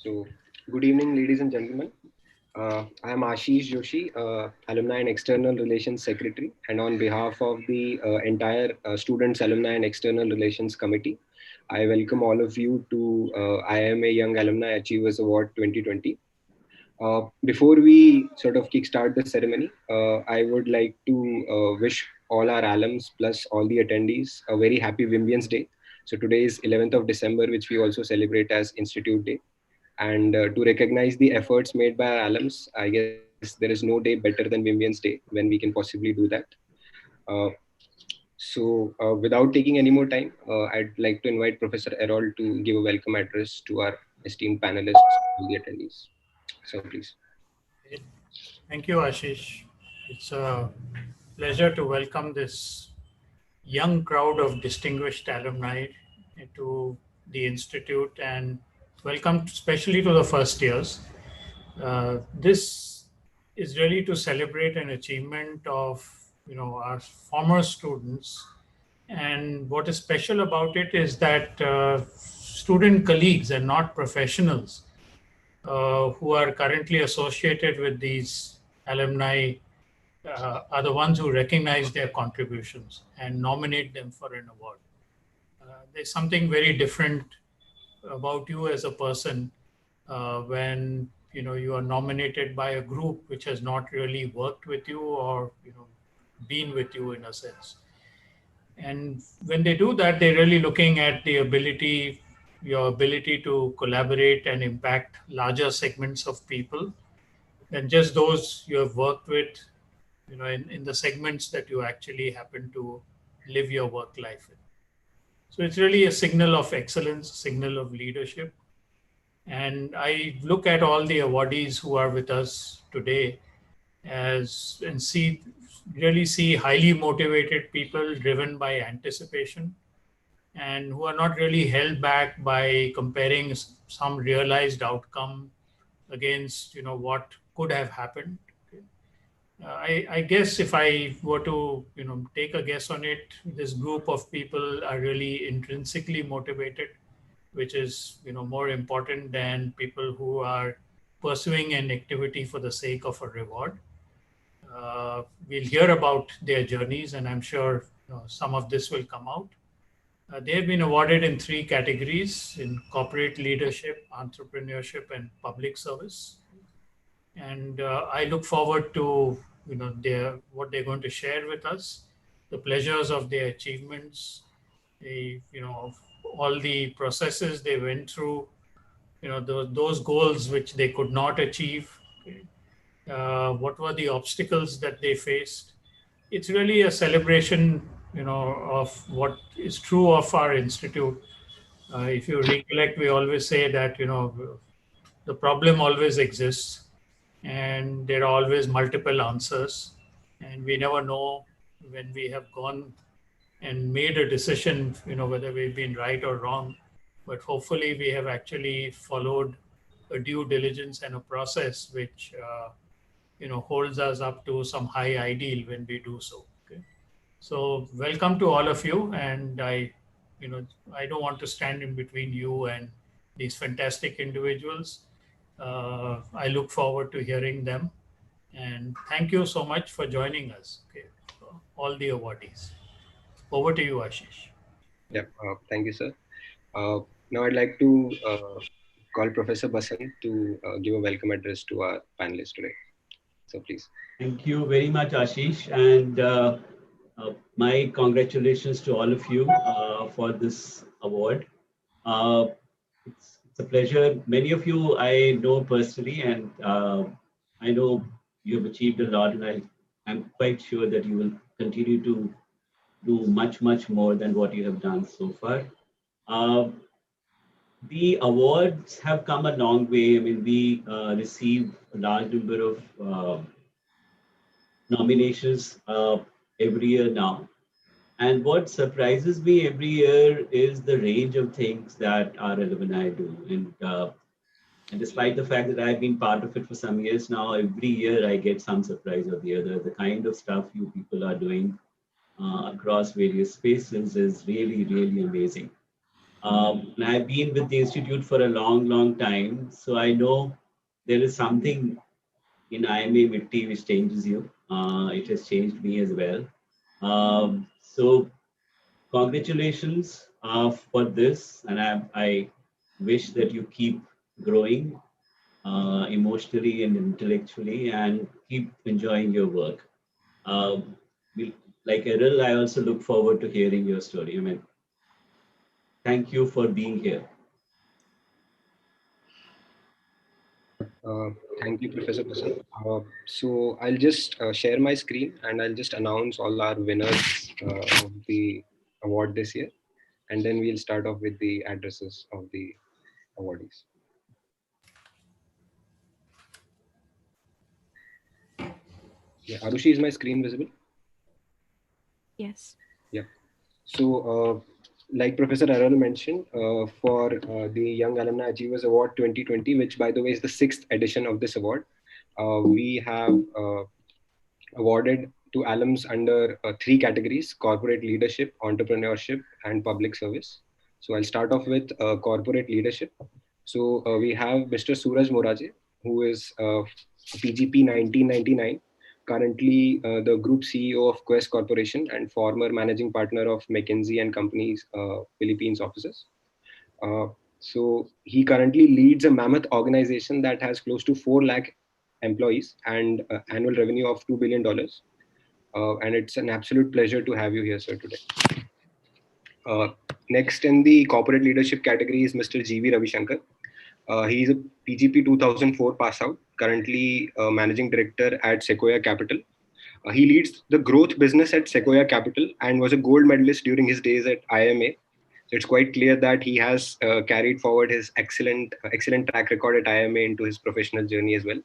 So, good evening, ladies and gentlemen. I am Ashish Joshi, Alumni and External Relations Secretary, and on behalf of the entire Students, Alumni and External Relations Committee, I welcome all of you to IMA Young Alumni Achievers Award 2020. Before we sort of kickstart the ceremony, I would like to wish all our alums plus all the attendees a very happy Vimbian's Day. So today is 11th of December, which we also celebrate as Institute Day. And to recognize the efforts made by our alums, I guess there is no day better than Vimbian's Day when we can possibly do that. Uh, without taking any more time, I'd like to invite Professor Errol to give a welcome address to our esteemed panelists and the attendees. So please. Thank you, Ashish. It's a pleasure to welcome this young crowd of distinguished alumni to the Institute, and welcome especially to the first years. This is really to celebrate an achievement of our former students, and what is special about it is that student colleagues and not professionals who are currently associated with these alumni are the ones who recognize their contributions and nominate them for an award. There's something very different about you as a person when you are nominated by a group which has not really worked with you or been with you in a sense. And when they do that, they're really looking at your ability to collaborate and impact larger segments of people than just those you have worked with, in the segments that you actually happen to live your work life in. So it's really a signal of excellence, signal of leadership. And I look at all the awardees who are with us today and really see highly motivated people driven by anticipation and who are not really held back by comparing some realized outcome against what could have happened. I guess if I were to take a guess on it, this group of people are really intrinsically motivated, which is more important than people who are pursuing an activity for the sake of a reward. We'll hear about their journeys, and I'm sure some of this will come out. They have been awarded in 3 categories: in corporate leadership, entrepreneurship, and public service. And I look forward to what they're going to share with us, the pleasures of their achievements, of all the processes they went through, those goals which they could not achieve. What were the obstacles that they faced? It's really a celebration, of what is true of our institute. If you recollect, we always say that, the problem always exists and there are always multiple answers. And we never know when we have gone and made a decision, whether we've been right or wrong. But hopefully we have actually followed a due diligence and a process which, holds us up to some high ideal when we do so. Okay? So welcome to all of you. And I don't want to stand in between you and these fantastic individuals. I look forward to hearing them. And thank you so much for joining us, okay, all the awardees. Over to you, Ashish. Yeah, thank you, sir. Now I'd like to call Professor Basant to give a welcome address to our panelists today. So please. Thank you very much, Ashish. And my congratulations to all of you for this award. It's a pleasure. Many of you I know personally, and I know you have achieved a lot, and I'm quite sure that you will continue to do much, much more than what you have done so far. The awards have come a long way. I mean, we receive a large number of nominations every year now. And what surprises me every year is the range of things that our alumni do. And despite the fact that I've been part of it for some years now, every year I get some surprise or the other. The kind of stuff you people are doing across various spaces is really, really amazing. And I've been with the institute for a long, long time, so I know there is something in IMA Mitti which changes you. It has changed me as well. So congratulations for this, and I wish that you keep growing emotionally and intellectually, and keep enjoying your work. Um, like Errol, I also look forward to hearing your story. I mean, thank you for being here. Uh, Thank you, Professor Prasanth. So I'll just share my screen and I'll just announce all our winners of the award this year. And then we'll start off with the addresses of the awardees. Yeah, Arushi, is my screen visible? Yes. Yeah. So, like Professor Arul mentioned, for the Young Alumni Achievers Award 2020, which by the way is the sixth edition of this award, we have awarded to alums under three categories: corporate leadership, entrepreneurship, and public service. So I'll start off with corporate leadership. So we have Mr. Suraj Muraji, who is PGP 1999, currently the group CEO of Quest Corporation and former managing partner of McKinsey and Company's Philippines offices. Uh, so he currently leads a mammoth organization that has close to 4 lakh employees and annual revenue of $2 billion. And it's an absolute pleasure to have you here, sir, today. Next in the corporate leadership category is Mr. G.V. Ravishankar. He is a PGP 2004 pass out, currently managing director at Sequoia Capital. He leads the growth business at Sequoia Capital and was a gold medalist during his days at IMA. So it's quite clear that he has carried forward his excellent track record at IMA into his professional journey as well.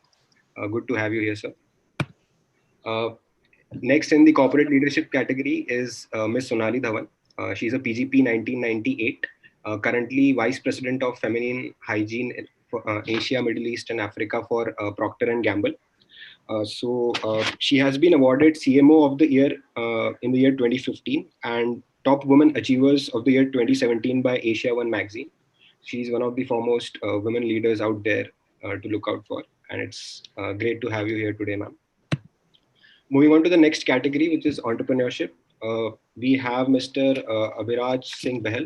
Good to have you here, sir. Uh, Next in the corporate leadership category is Ms. Sonali Dhawan. She's a PGP 1998, currently Vice President of Feminine Hygiene for Asia, Middle East, and Africa for Procter and Gamble. So she has been awarded CMO of the Year in the year 2015 and Top Women Achievers of the Year 2017 by Asia One magazine. She's one of the foremost women leaders out there to look out for, and it's great to have you here today, ma'am. Moving on to the next category, which is entrepreneurship. We have Mr. Abhiraj Singh Bahl.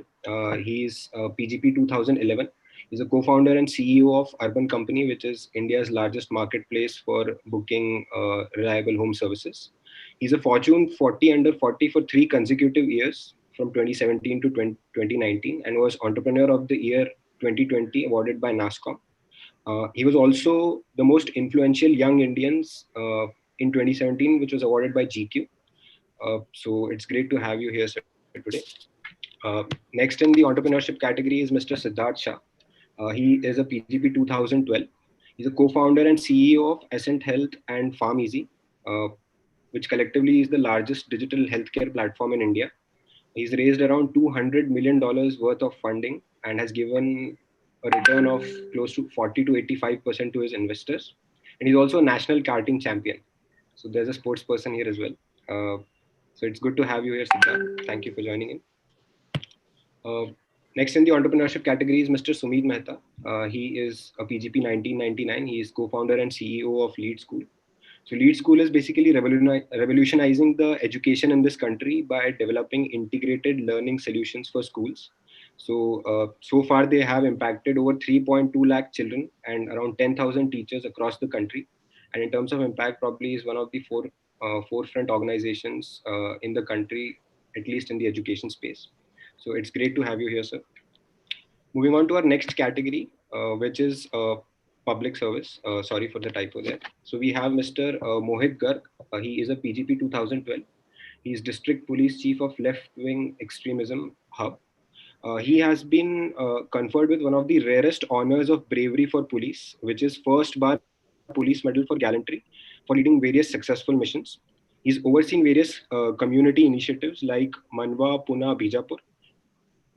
He's PGP 2011. He's a co-founder and CEO of Urban Company, which is India's largest marketplace for booking reliable home services. He's a Fortune 40 under 40 for 3 consecutive years from 2017 to 2019 and was Entrepreneur of the Year 2020 awarded by NASCOM. He was also the most influential young Indians in 2017, which was awarded by GQ. So it's great to have you here, sir, today. Next in the entrepreneurship category is Mr. Siddharth Shah. He is a PGP 2012. He's a co-founder and CEO of Ascent Health and PharmEasy, which collectively is the largest digital healthcare platform in India. He's raised around $200 million worth of funding and has given a return of close to 40 to 85% to his investors. And he's also a national karting champion. So there's a sports person here as well. So it's good to have you here, Siddharth. Thank you for joining in. Next in the entrepreneurship category is Mr. Sumit Mehta. He is a PGP 1999. He is co-founder and CEO of Lead School. So Lead School is basically revolutionizing the education in this country by developing integrated learning solutions for schools. So far they have impacted over 3.2 lakh children and around 10,000 teachers across the country. And in terms of impact, probably is one of the forefront organizations in the country, at least in the education space. So it's great to have you here, sir. Moving on to our next category, which is public service. Sorry for the typo there. So we have Mr. Mohit Garg. He is a PGP 2012. He is District Police Chief of Left Wing Extremism Hub. He has been conferred with one of the rarest honors of bravery for police, which is First Bar Police Medal for Gallantry for leading various successful missions. He's overseen various community initiatives like Manwa, Pune, Bijapur,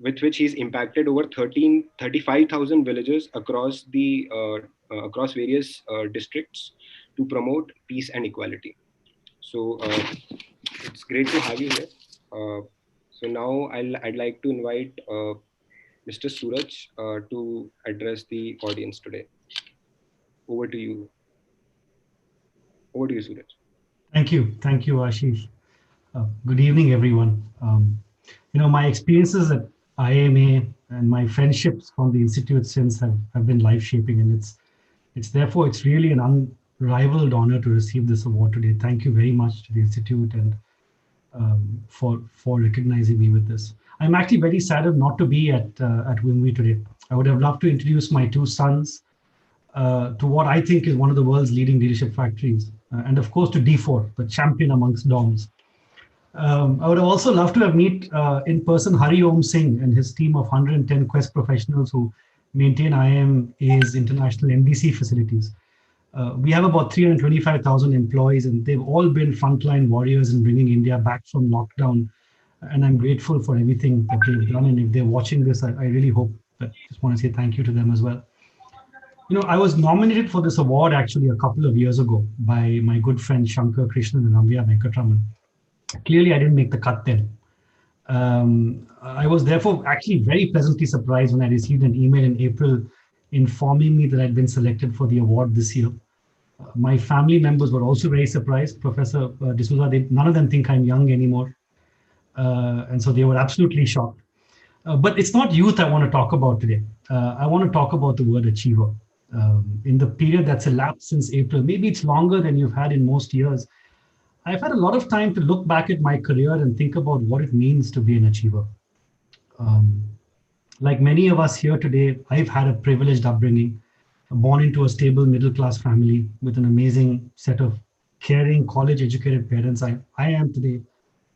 with which he's impacted over 35,000 villages across various districts to promote peace and equality. So it's great to have you here. So now I'd like to invite Mr. Suraj to address the audience today. Over to you. Over to you, Suraj. Thank you. Thank you, Ashish. Good evening, everyone. My experiences at IMA and my friendships from the Institute since have been life-shaping, and it's really an unrivaled honor to receive this award today. Thank you very much to the Institute and for recognizing me with this. I'm actually very saddened not to be at WIMWI today. I would have loved to introduce my two sons to what I think is one of the world's leading leadership factories, and of course to D4, the champion amongst DOMs. I would have also loved to have meet in person Hari Om Singh and his team of 110 Quest professionals who maintain IMA's international MDC facilities. We have about 325,000 employees, and they've all been frontline warriors in bringing India back from lockdown. And I'm grateful for everything that they've done. And if they're watching this, I really hope that just want to say thank you to them as well. I was nominated for this award actually a couple of years ago by my good friend Shankar Krishnan and Ramya Venkatraman. Clearly, I didn't make the cut then. I was therefore actually very pleasantly surprised when I received an email in April informing me that I'd been selected for the award this year. My family members were also very surprised. Professor D'Souza, none of them think I'm young anymore. And so they were absolutely shocked. But it's not youth I want to talk about today. I want to talk about the word achiever. In the period that's elapsed since April, maybe it's longer than you've had in most years, I've had a lot of time to look back at my career and think about what it means to be an achiever. Like many of us here today, I've had a privileged upbringing, born into a stable middle-class family with an amazing set of caring, college-educated parents. I am today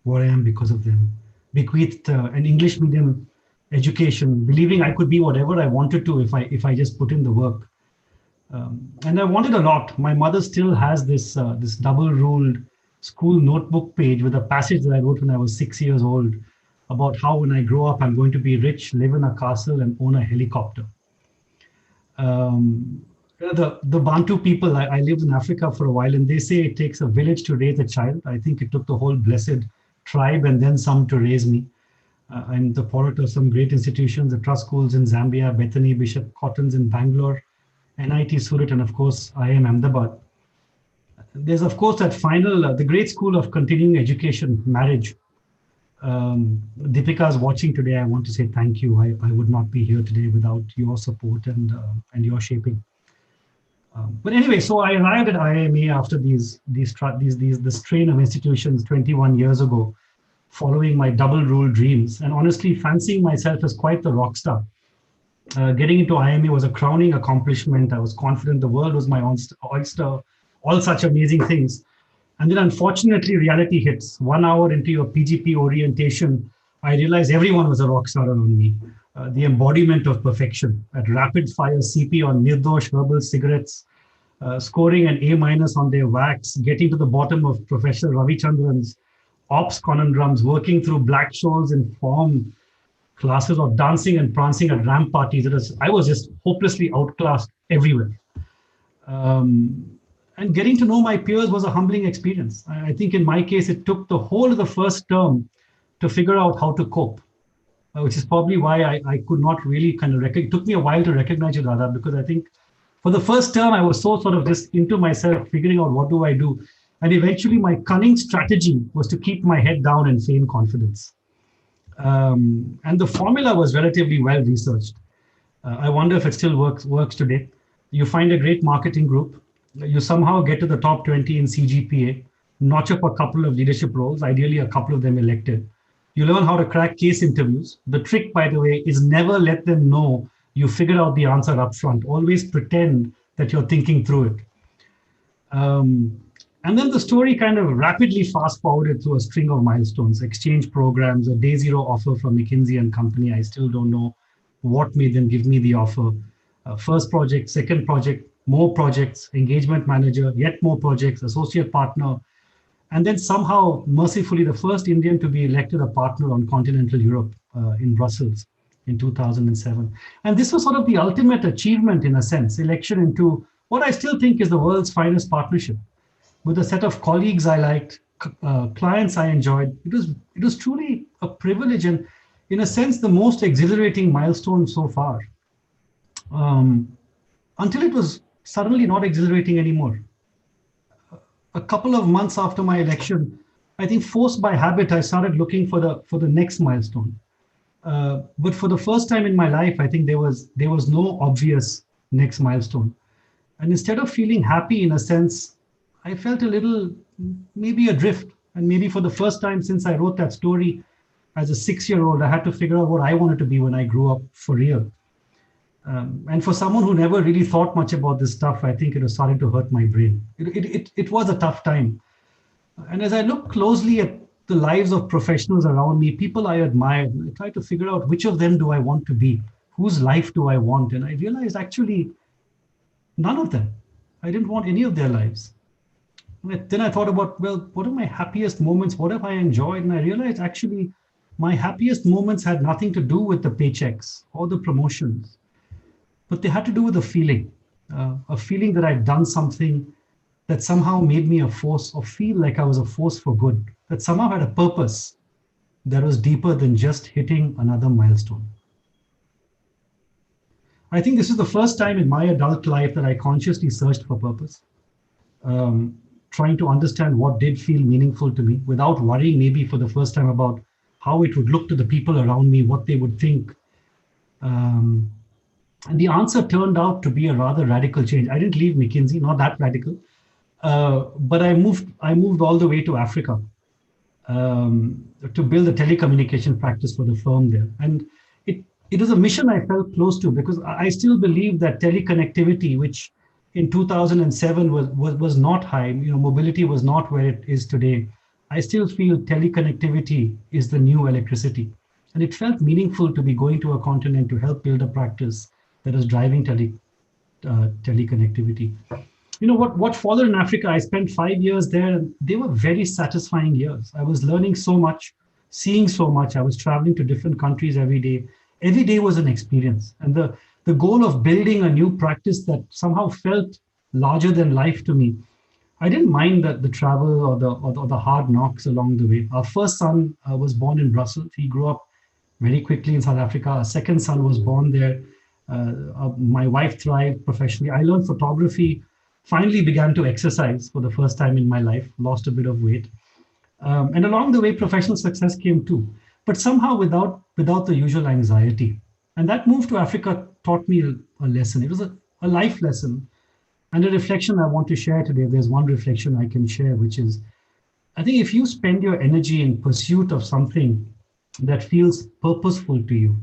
what I am because of them. Bequeathed an English medium education, believing I could be whatever I wanted to if I just put in the work. And I wanted a lot. My mother still has this double-ruled school notebook page with a passage that I wrote when I was 6 years old about how when I grow up, I'm going to be rich, live in a castle, and own a helicopter. The Bantu people, I lived in Africa for a while, and they say it takes a village to raise a child. I think it took the whole blessed tribe and then some to raise me. I'm the product of some great institutions, the trust schools in Zambia, Bethany Bishop Cottons in Bangalore, NIT Surat, and of course, IIM Ahmedabad. There's of course that final, the great school of continuing education, marriage. Deepika is watching today. I want to say thank you. I would not be here today without your support and your shaping. But anyway, so I arrived at IIMA after the strain of institutions 21 years ago, following my double rule dreams, and honestly fancying myself as quite the rock star. Getting into IIMA was a crowning accomplishment. I was confident the world was my oyster, all such amazing things. And then unfortunately, reality hits. 1 hour into your PGP orientation, I realized everyone was a rock star around me. The embodiment of perfection at rapid fire CP on Nirdosh herbal cigarettes, scoring an A- on their wax, getting to the bottom of Professor Ravichandran's ops conundrums, working through black shoals in form classes of dancing and prancing at ramp parties. I was just hopelessly outclassed everywhere. And getting to know my peers was a humbling experience. I think in my case, it took the whole of the first term to figure out how to cope, which is probably why I could not really it took me a while to recognize it, Radha, because I think for the first term, I was so sort of just into myself, figuring out what do I do. And eventually my cunning strategy was to keep my head down and feign confidence. And the formula was relatively well researched. I wonder if it still works today. You find a great marketing group. You somehow get to the top 20 in CGPA, notch up a couple of leadership roles, ideally a couple of them elected. You learn how to crack case interviews. The trick, by the way, is never let them know you figured out the answer up front. Always pretend that you're thinking through it. And then the story kind of rapidly fast forwarded through a string of milestones, exchange programs, a day zero offer from McKinsey and Company. I still don't know what made them give me the offer. First project, second project, more projects, engagement manager, yet more projects, associate partner, and then somehow, mercifully, the first Indian to be elected a partner on continental Europe in Brussels in 2007. And this was sort of the ultimate achievement in a sense, election into what I still think is the world's finest partnership. With a set of colleagues I liked, clients I enjoyed, it was truly a privilege. And in a sense, the most exhilarating milestone so far, until it was suddenly not exhilarating anymore. A couple of months after my election, I think forced by habit, I started looking for the next milestone. But for the first time in my life, I think there was no obvious next milestone. And instead of feeling happy in a sense, I felt a little, maybe adrift. And maybe for the first time since I wrote that story as a 6-year-old, I had to figure out what I wanted to be when I grew up for real. And for someone who never really thought much about this stuff, I think it was starting to hurt my brain. It was a tough time. And as I look closely at the lives of professionals around me, people I admired, I tried to figure out which of them do I want to be? Whose life do I want? And I realized actually none of them. I didn't want any of their lives. Then I thought about, well, what are my happiest moments? What have I enjoyed? And I realized actually my happiest moments had nothing to do with the paychecks or the promotions, but they had to do with a feeling that I'd done something that somehow made me a force, or feel like I was a force for good, that somehow had a purpose that was deeper than just hitting another milestone. I think this is the first time in my adult life that I consciously searched for purpose, trying to understand what did feel meaningful to me without worrying maybe for the first time about how it would look to the people around me, what they would think. And the answer turned out to be a rather radical change. I didn't leave McKinsey, not that radical, but I moved all the way to Africa to build a telecommunication practice for the firm there. And it was a mission I felt close to, because I still believe that teleconnectivity, which in 2007 was not high, mobility was not where it is today. I still feel teleconnectivity is the new electricity. And it felt meaningful to be going to a continent to help build a practice that is driving teleconnectivity. What followed in Africa, I spent 5 years there, and they were very satisfying years. I was learning so much, seeing so much. I was traveling to different countries every day. Every day was an experience. And the goal of building a new practice that somehow felt larger than life to me, I didn't mind the travel or the hard knocks along the way. Our first son was born in Brussels. He grew up very quickly in South Africa. Our second son was born there. My wife thrived professionally. I learned photography, finally began to exercise for the first time in my life, lost a bit of weight. And along the way, professional success came too, but somehow without the usual anxiety. And that move to Africa taught me a lesson. It was a life lesson and a reflection I want to share today. There's one reflection I can share, which is, I think if you spend your energy in pursuit of something that feels purposeful to you,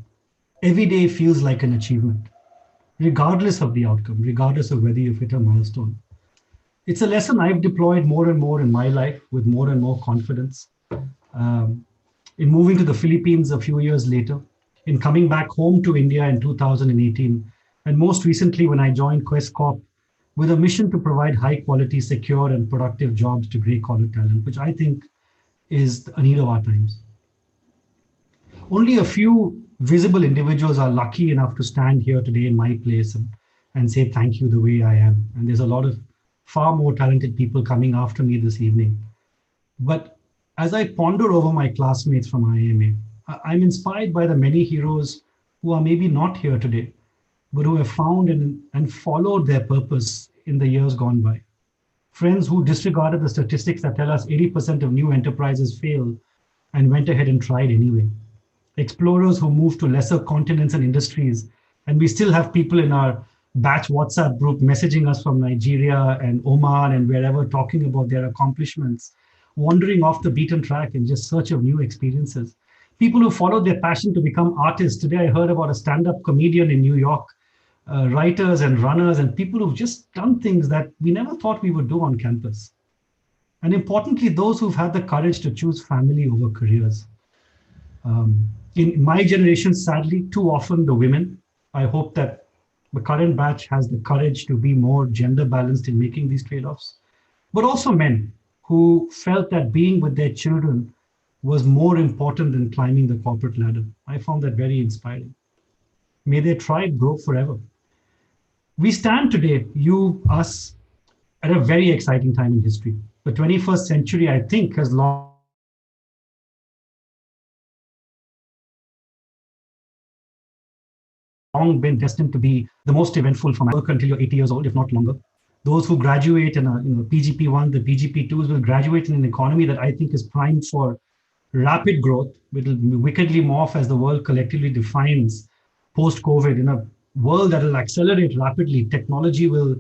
every day feels like an achievement, regardless of the outcome, regardless of whether you've hit a milestone. It's a lesson I've deployed more and more in my life with more and more confidence. In moving to the Philippines a few years later, in coming back home to India in 2018, and most recently when I joined Quest Corp with a mission to provide high quality, secure and productive jobs to grey collar talent, which I think is a need of our times. Only a few visible individuals are lucky enough to stand here today in my place and say thank you the way I am. And there's a lot of far more talented people coming after me this evening. But as I ponder over my classmates from IMA, I'm inspired by the many heroes who are maybe not here today, but who have found and followed their purpose in the years gone by. Friends who disregarded the statistics that tell us 80% of new enterprises fail and went ahead and tried anyway. Explorers who moved to lesser continents and industries, and we still have people in our batch WhatsApp group messaging us from Nigeria and Oman and wherever, talking about their accomplishments, wandering off the beaten track in just search of new experiences. People who followed their passion to become artists. Today I heard about a stand-up comedian in New York, writers and runners, and people who've just done things that we never thought we would do on campus. And importantly, those who've had the courage to choose family over careers. In my generation, sadly, too often the women. I hope that the current batch has the courage to be more gender balanced in making these trade-offs, but also men who felt that being with their children was more important than climbing the corporate ladder. I found that very inspiring. May their tribe grow forever. We stand today, you, us, at a very exciting time in history. The 21st century, I think, has lost long been destined to be the most eventful for my work until you're 80 years old, if not longer. Those who graduate in a PGP1, the PGP2s will graduate in an economy that I think is primed for rapid growth. It will wickedly morph as the world collectively defines post-COVID. In a world that will accelerate rapidly, technology will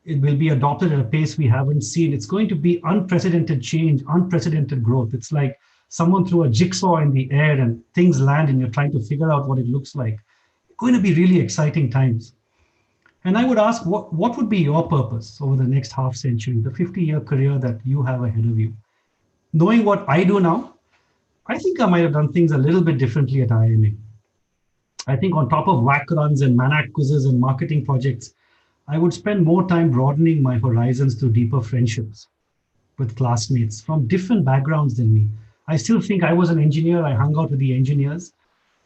be adopted at a pace we haven't seen. It's going to be unprecedented change, unprecedented growth. It's like someone threw a jigsaw in the air and things land and you're trying to figure out what it looks like. It's going to be really exciting times. And I would ask, what would be your purpose over the next half century, the 50-year career that you have ahead of you? Knowing what I do now, I think I might have done things a little bit differently at IIMA. I think on top of whack runs and Manac quizzes and marketing projects, I would spend more time broadening my horizons through deeper friendships with classmates from different backgrounds than me. I still think I was an engineer. I hung out with the engineers.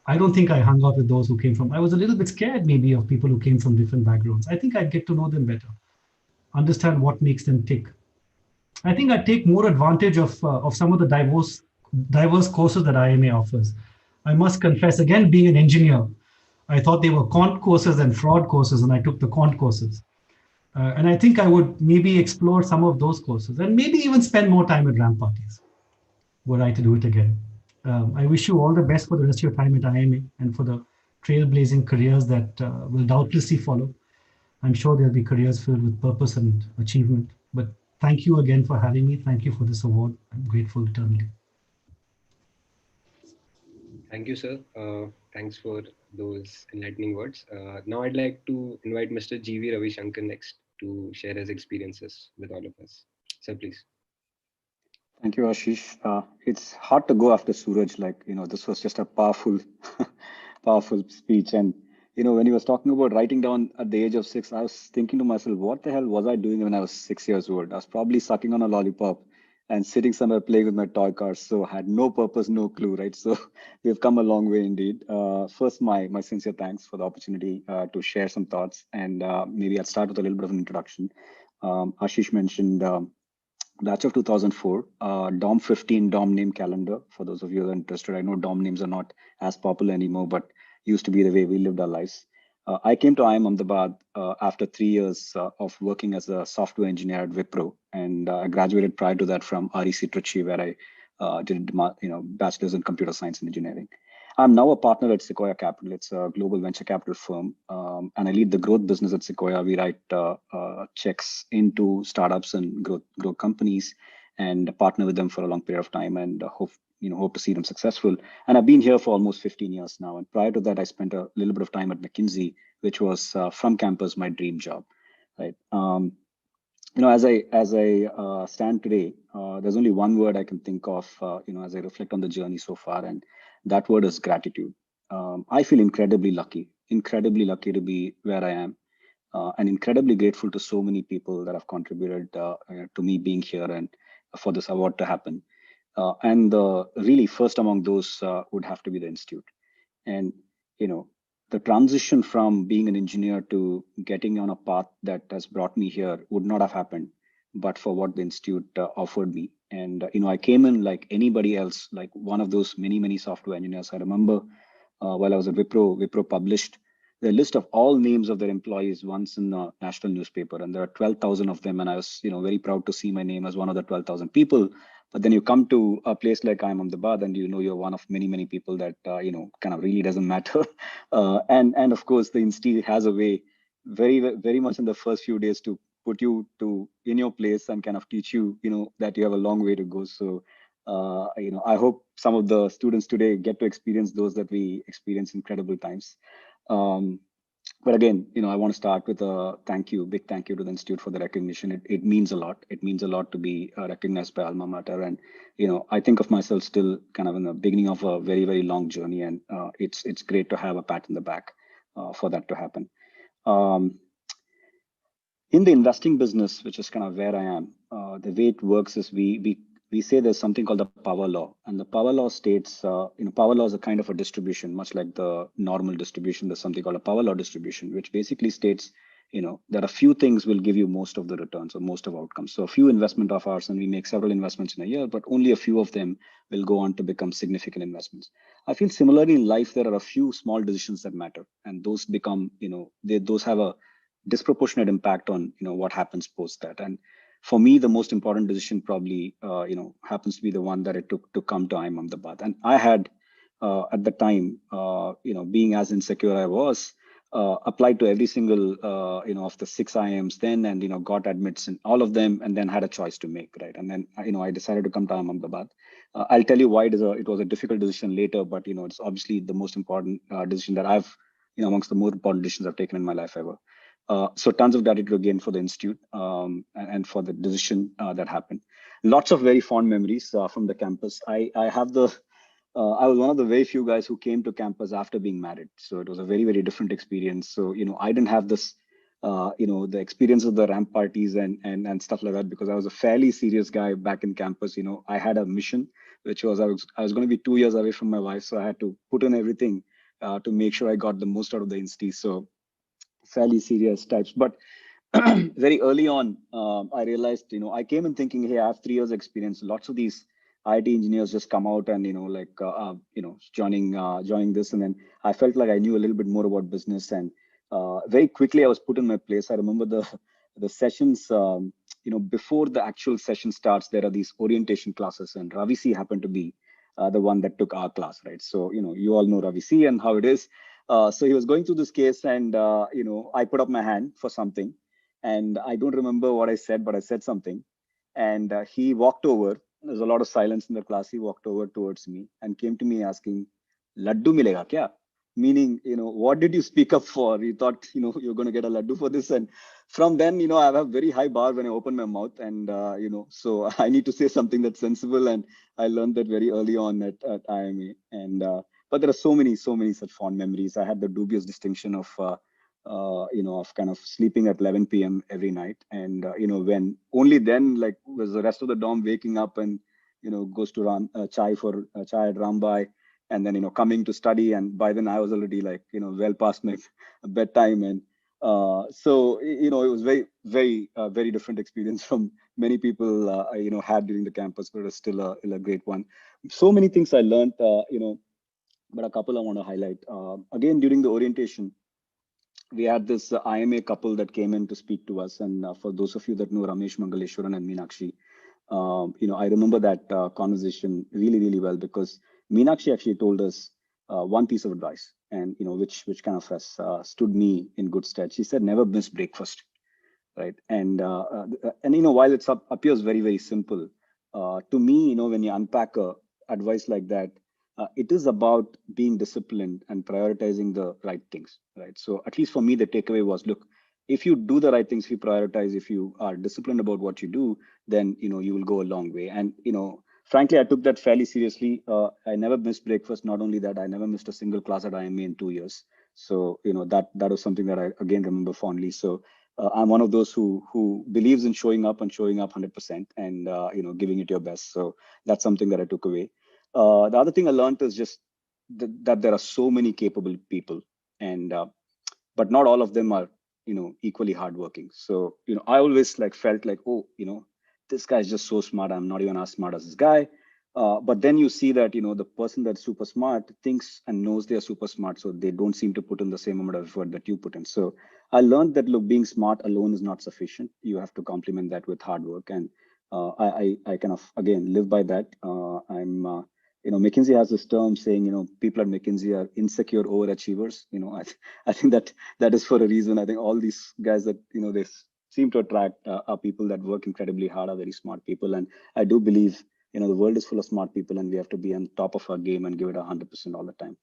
I don't think I hung out with those who came from, I was a little bit scared maybe of people who came from different backgrounds. I think I'd get to know them better, understand what makes them tick. I think I'd take more advantage of some of the diverse courses that IIMA offers. I must confess, again, being an engineer, I thought they were quant courses and fraud courses, and I took the quant courses. And I think I would maybe explore some of those courses and maybe even spend more time at ramp parties were I to do it again. I wish you all the best for the rest of your time at IIMA and for the trailblazing careers that will doubtlessly follow. I'm sure there'll be careers filled with purpose and achievement. But thank you again for having me. Thank you for this award. I'm grateful eternally. Thank you, sir. Thanks for those enlightening words. Now I'd like to invite Mr. G.V. Ravishankar next to share his experiences with all of us. Sir, please. Thank you, Ashish. It's hard to go after Suraj. This was just a powerful, powerful speech. And, when he was talking about writing down at the age of 6, I was thinking to myself, what the hell was I doing when I was 6 years old? I was probably sucking on a lollipop and sitting somewhere playing with my toy cars. So I had no purpose, no clue, right? So we've come a long way indeed. First, my sincere thanks for the opportunity to share some thoughts. And maybe I'll start with a little bit of an introduction. Ashish mentioned batch of 2004, DOM 15, DOM name calendar. For those of you who are interested, I know DOM names are not as popular anymore, but used to be the way we lived our lives. I came to IIM Ahmedabad after 3 years of working as a software engineer at Wipro, and I graduated prior to that from REC Trichy, where I did bachelor's in computer science and engineering. I'm now a partner at Sequoia Capital. It's a global venture capital firm, and I lead the growth business at Sequoia. We write checks into startups and growth companies, and partner with them for a long period of time, and hope to see them successful. And I've been here for almost 15 years now. And prior to that, I spent a little bit of time at McKinsey, which was from campus my dream job, right? As I stand today, there's only one word I can think of, as I reflect on the journey so far, and that word is gratitude. I feel incredibly lucky to be where I am, and incredibly grateful to so many people that have contributed to me being here and for this award to happen. And really first among those would have to be the Institute. And, the transition from being an engineer to getting on a path that has brought me here would not have happened, but for what the Institute offered me. And, I came in like anybody else, like one of those many software engineers. I remember while I was at Wipro published the list of all names of their employees once in the national newspaper, and there are 12,000 of them. And I was, very proud to see my name as one of the 12,000 people. But then you come to a place like IIM Ahmedabad, and you're one of many people that kind of really doesn't matter. And of course, the Institute has a way, very much in the first few days, to put you in your place and kind of teach you, that you have a long way to go. So I hope some of the students today get to experience those that we experience incredible times. But again, I want to start with a big thank you to the Institute for the recognition. It means a lot. It means a lot to be recognized by alma mater. And, I think of myself still kind of in the beginning of a very long journey. And it's great to have a pat in the back for that to happen. In the investing business, which is kind of where I am, the way it works is we say there's something called the power law, and the power law states, power law is a kind of a distribution, much like the normal distribution. There's something called a power law distribution, which basically states there are few things will give you most of the returns or most of outcomes. So a few investment of ours, and we make several investments in a year, but only a few of them will go on to become significant investments. I feel similarly in life, there are a few small decisions that matter, and those become, those have a disproportionate impact on, what happens post that. And for me, the most important decision probably, happens to be the one that it took to come to IIM Ahmedabad. And I had, at the time, being as insecure I was, applied to every single, of the 6 IIMs then, and, got admits in all of them, and then had a choice to make, right? And then, I decided to come to IIM Ahmedabad. I'll tell you why it was a difficult decision later, but, it's obviously the most important decision that I've, amongst the more important decisions I've taken in my life ever. So tons of gratitude again for the institute and for the decision that happened. Lots of very fond memories from the campus. I was one of the very few guys who came to campus after being married. So it was a very, very different experience. So, I didn't have this, the experience of the ramp parties and stuff like that, because I was a fairly serious guy back in campus. I had a mission, which was I was going to be 2 years away from my wife. So I had to put in everything to make sure I got the most out of the institute. So fairly serious types. But very early on, I realized, I came in thinking, hey, I have 3 years experience. Lots of these IT engineers just come out and, joining this. And then I felt like I knew a little bit more about business. And very quickly I was put in my place. I remember the sessions, before the actual session starts, there are these orientation classes, and Ravi C happened to be the one that took our class, right? So, you all know Ravi C and how it is. So he was going through this case, and, I put up my hand for something. And I don't remember what I said, but I said something. And he walked over. There's a lot of silence in the class. He walked over towards me and came to me asking, "Laddu milega kya?" Meaning, what did you speak up for? You thought, you're going to get a laddu for this. And from then, I have a very high bar when I open my mouth. And, so I need to say something that's sensible. And I learned that very early on at IMA. And, but there are so many such fond memories. I had the dubious distinction of, of kind of sleeping at 11 p.m. every night. And, when only then, like, was the rest of the dorm waking up and, goes to run chai at Rambai, and then, coming to study. And by then I was already like, well past my bedtime. And so, it was very, very, very different experience from many people, had during the campus, but it was still a great one. So many things I learned, but a couple I want to highlight. Again, during the orientation, we had this IMA couple that came in to speak to us. And for those of you that know Ramesh Mangaleshwaran and Meenakshi, I remember that conversation really, really well, because Meenakshi actually told us one piece of advice, and which kind of has stood me in good stead. She said, "Never miss breakfast," right? And while it appears very, very simple, to me, when you unpack advice like that, it is about being disciplined and prioritizing the right things, right? So at least for me, the takeaway was, look, if you do the right things, if you prioritize, if you are disciplined about what you do, then, you will go a long way. And, frankly, I took that fairly seriously. I never missed breakfast. Not only that, I never missed a single class at IMA in 2 years. So, that was something that I, again, remember fondly. So I'm one of those who believes in showing up 100% and, giving it your best. So that's something that I took away. The other thing I learned is just that there are so many capable people, and but not all of them are, equally hardworking. So, I always felt like, oh, this guy is just so smart. I'm not even as smart as this guy. But then you see that, the person that's super smart thinks and knows they're super smart. So they don't seem to put in the same amount of effort that you put in. So I learned that, look, being smart alone is not sufficient. You have to complement that with hard work. And I kind of, again, live by that. McKinsey has this term saying, people at McKinsey are insecure overachievers. I think that is for a reason. I think all these guys that, they seem to attract are people that work incredibly hard, are very smart people. And I do believe, the world is full of smart people, and we have to be on top of our game and give it 100% all the time.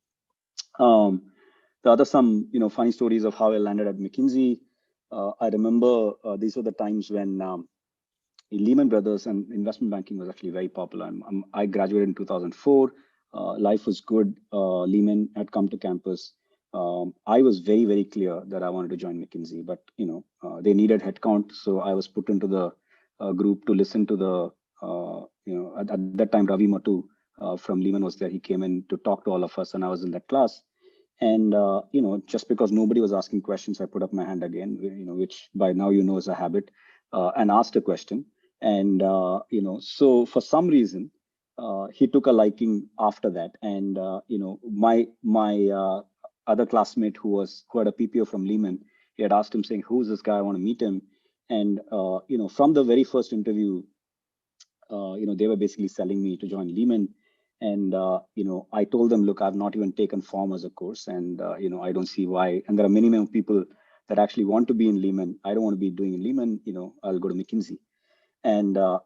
The other some, funny stories of how I landed at McKinsey. I remember these were the times when Lehman Brothers and investment banking was actually very popular. I graduated in 2004. Life was good. Lehman had come to campus. I was very, very clear that I wanted to join McKinsey, but they needed headcount, so I was put into the group to listen to the at that time Ravi Matu from Lehman was there. He came in to talk to all of us, and I was in that class. And, just because nobody was asking questions, I put up my hand again, which by now, is a habit, and asked a question. And, so for some reason, he took a liking after that. And, my other classmate who had a PPO from Lehman, he had asked him saying, who's this guy? I want to meet him. And, from the very first interview, they were basically selling me to join Lehman. And, I told them, look, I've not even taken form as a course. And, I don't see why. And there are many people that actually want to be in Lehman. I don't want to be doing in Lehman. I'll go to McKinsey. And, I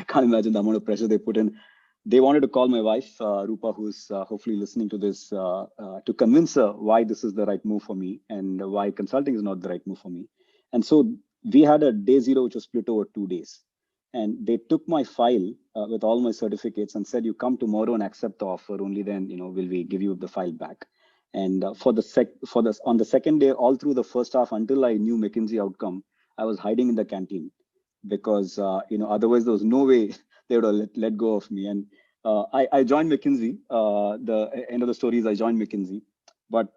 can't imagine the amount of pressure they put in. They wanted to call my wife, Rupa, who's hopefully listening to this, to convince her why this is the right move for me and why consulting is not the right move for me. And so we had a day zero, which was split over 2 days. And they took my file with all my certificates and said, you come tomorrow and accept the offer. Only then, will we give you the file back. And on the second day, all through the first half, until I knew McKinsey outcome, I was hiding in the canteen because, otherwise there was no way they would have let go of me. And I joined McKinsey. The end of the story is I joined McKinsey. But,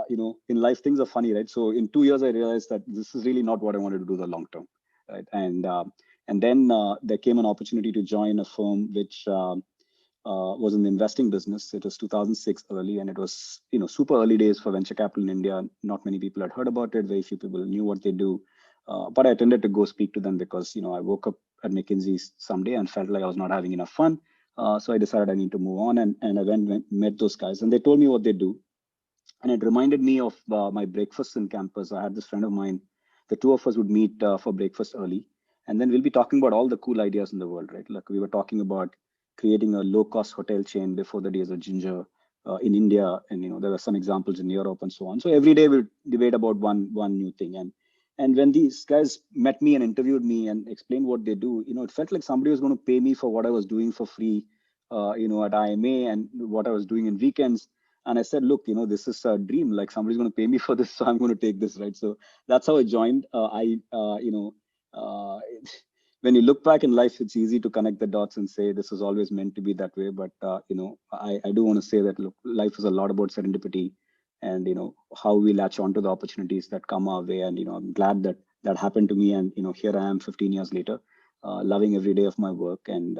in life, things are funny, right? So in 2 years, I realized that this is really not what I wanted to do the long term, right? And then there came an opportunity to join a firm which was in the investing business. It was 2006 early, and it was super early days for venture capital in India. Not many people had heard about it. Very few people knew what they do. But I tended to go speak to them because I woke up at McKinsey someday and felt like I was not having enough fun. So I decided I need to move on, and I went met those guys, and they told me what they do. And it reminded me of my breakfast in campus. I had this friend of mine. The two of us would meet for breakfast early. And then we'll be talking about all the cool ideas in the world, right? Like we were talking about creating a low-cost hotel chain before the days of Ginger in India. And, there were some examples in Europe and so on. So every day we'll debate about one new thing. And when these guys met me and interviewed me and explained what they do, it felt like somebody was going to pay me for what I was doing for free, at IMA and what I was doing in weekends. And I said, look, this is a dream. Like somebody's going to pay me for this, so I'm going to take this, right? So that's how I joined. When you look back in life, it's easy to connect the dots and say this was always meant to be that way. But I do want to say that look, life is a lot about serendipity, and how we latch onto the opportunities that come our way. And I'm glad that that happened to me. And here I am, 15 years later, loving every day of my work. And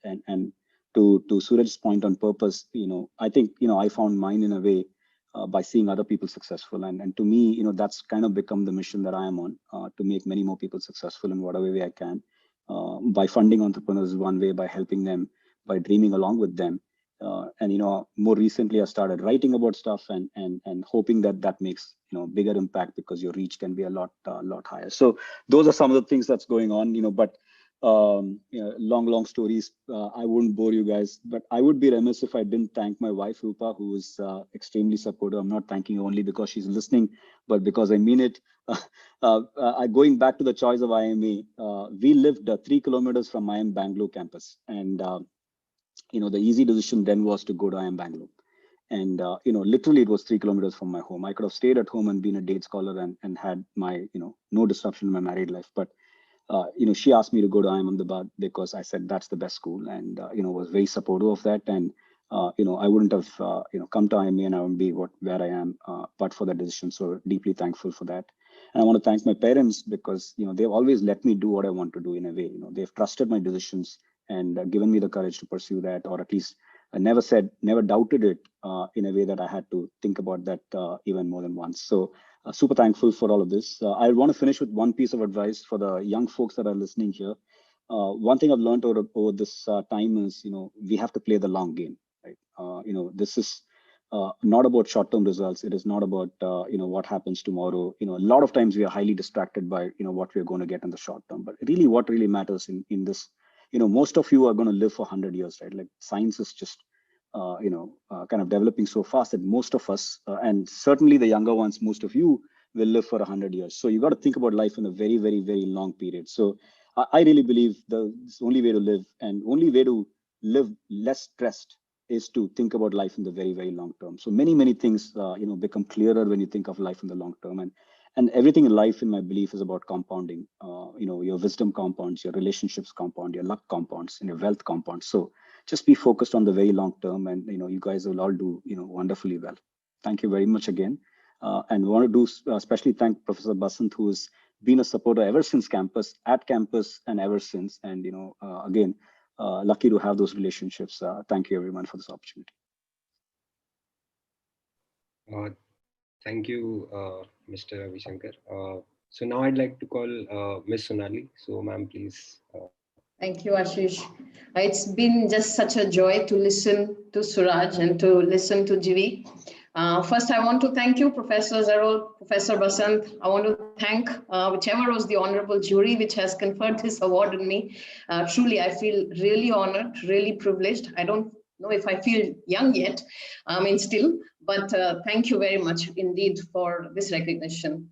and to Suraj's point on purpose, I think I found mine in a way. By seeing other people successful. And to me, that's kind of become the mission that I am on, to make many more people successful in whatever way I can. By funding entrepreneurs one way, by helping them, by dreaming along with them. And more recently, I started writing about stuff and hoping that makes bigger impact, because your reach can be a lot higher. So those are some of the things that's going on. But long stories. I wouldn't bore you guys, but I would be remiss if I didn't thank my wife, Rupa, who is extremely supportive. I'm not thanking her only because she's listening, but because I mean it. Going back to the choice of IMA, we lived 3 kilometers from IIM Bangalore campus. And, the easy decision then was to go to IIM Bangalore. And, literally it was 3 kilometers from my home. I could have stayed at home and been a date scholar and had my, no disruption in my married life. But she asked me to go to IIM Ahmedabad because I said that's the best school, and was very supportive of that. And I wouldn't have come to IIMA and I wouldn't be where I am, but for that decision. So deeply thankful for that. And I want to thank my parents because they've always let me do what I want to do in a way. They've trusted my decisions and given me the courage to pursue that, or at least never doubted it in a way that I had to think about that even more than once. So. Super thankful for all of this. I want to finish with one piece of advice for the young folks that are listening here. One thing I've learned over this time is, we have to play the long game, right? This is not about short-term results. It is not about, what happens tomorrow. A lot of times we are highly distracted by, what we're going to get in the short term. But really what really matters in this, most of you are going to live for 100 years, right? Like science is just kind of developing so fast that most of us, and certainly the younger ones, most of you will live for 100 years. So you got to think about life in a very, very, very long period. So I really believe the only way to live and only way to live less stressed is to think about life in the very, very long term. So many things, become clearer when you think of life in the long term. And everything in life, in my belief, is about compounding. Your wisdom compounds, your relationships compound, your luck compounds, and your wealth compounds. So just be focused on the very long term, and you guys will all do wonderfully well. Thank you very much again. And we want to do especially thank Professor Basant, who has been a supporter ever since campus, at campus, and ever since. And again, lucky to have those relationships. Thank you everyone for this opportunity. Thank you, Mr. Ravishankar. So now I'd like to call Ms. Sonali. So ma'am, please. Thank you, Ashish. It's been just such a joy to listen to Suraj and to listen to Jivi. First, I want to thank you, Professor Zarol, Professor Basant. I want to thank whichever was the honorable jury which has conferred this award on me. Truly, I feel really honored, really privileged. I don't know if I feel young yet, still, but thank you very much indeed for this recognition.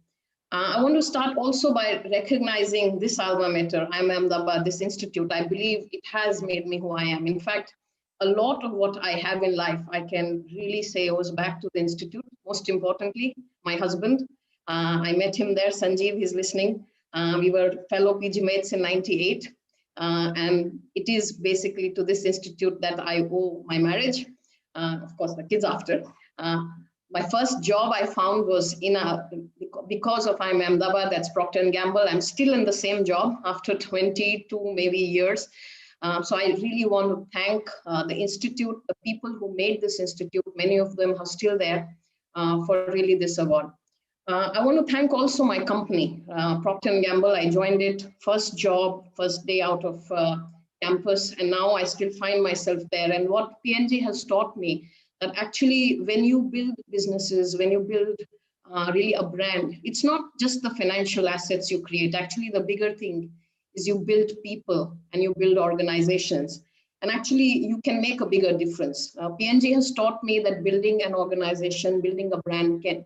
I want to start also by recognizing this alma mater, IIM Ahmedabad, this institute. I believe it has made me who I am. In fact, a lot of what I have in life, I can really say owes back to the institute. Most importantly, my husband. I met him there, Sanjeev, he's listening. We were fellow PG mates in '98. And it is basically to this institute that I owe my marriage. Of course, the kids after. My first job I found was because of IIM Ahmedabad, that's Procter & Gamble. I'm still in the same job after 22 maybe years. So I really want to thank the institute, the people who made this institute. Many of them are still there for really this award. I want to thank also my company, Procter & Gamble. I joined it, first job, first day out of campus, and now I still find myself there. And what P&G has taught me, that actually when you build businesses, when you build really a brand, it's not just the financial assets you create. Actually, the bigger thing is you build people and you build organizations. And actually, you can make a bigger difference. P&G has taught me that building an organization, building a brand, the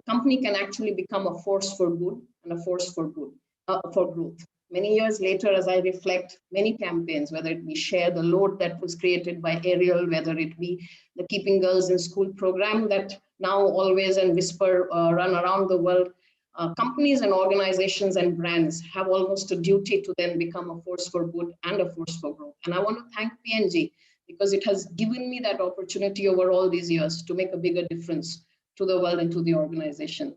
company can actually become a force for good and a force for good, for growth. Many years later, as I reflect many campaigns, whether it be Share the Load that was created by Ariel, whether it be the Keeping Girls in School program that now Always and Whisper run around the world, companies and organizations and brands have almost a duty to then become a force for good and a force for growth. And I want to thank P&G because it has given me that opportunity over all these years to make a bigger difference to the world and to the organization.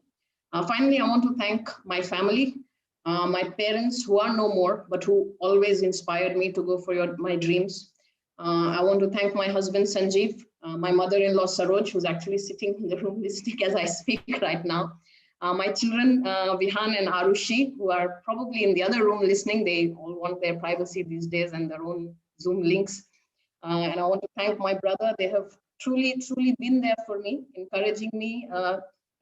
Finally, I want to thank my family. My parents who are no more, but who always inspired me to go for my dreams. I want to thank my husband, Sanjeev, my mother-in-law, Saroj, who's actually sitting in the room listening as I speak right now. My children, Vihan and Arushi, who are probably in the other room listening. They all want their privacy these days and their own Zoom links. And I want to thank my brother. They have truly, truly been there for me, encouraging me,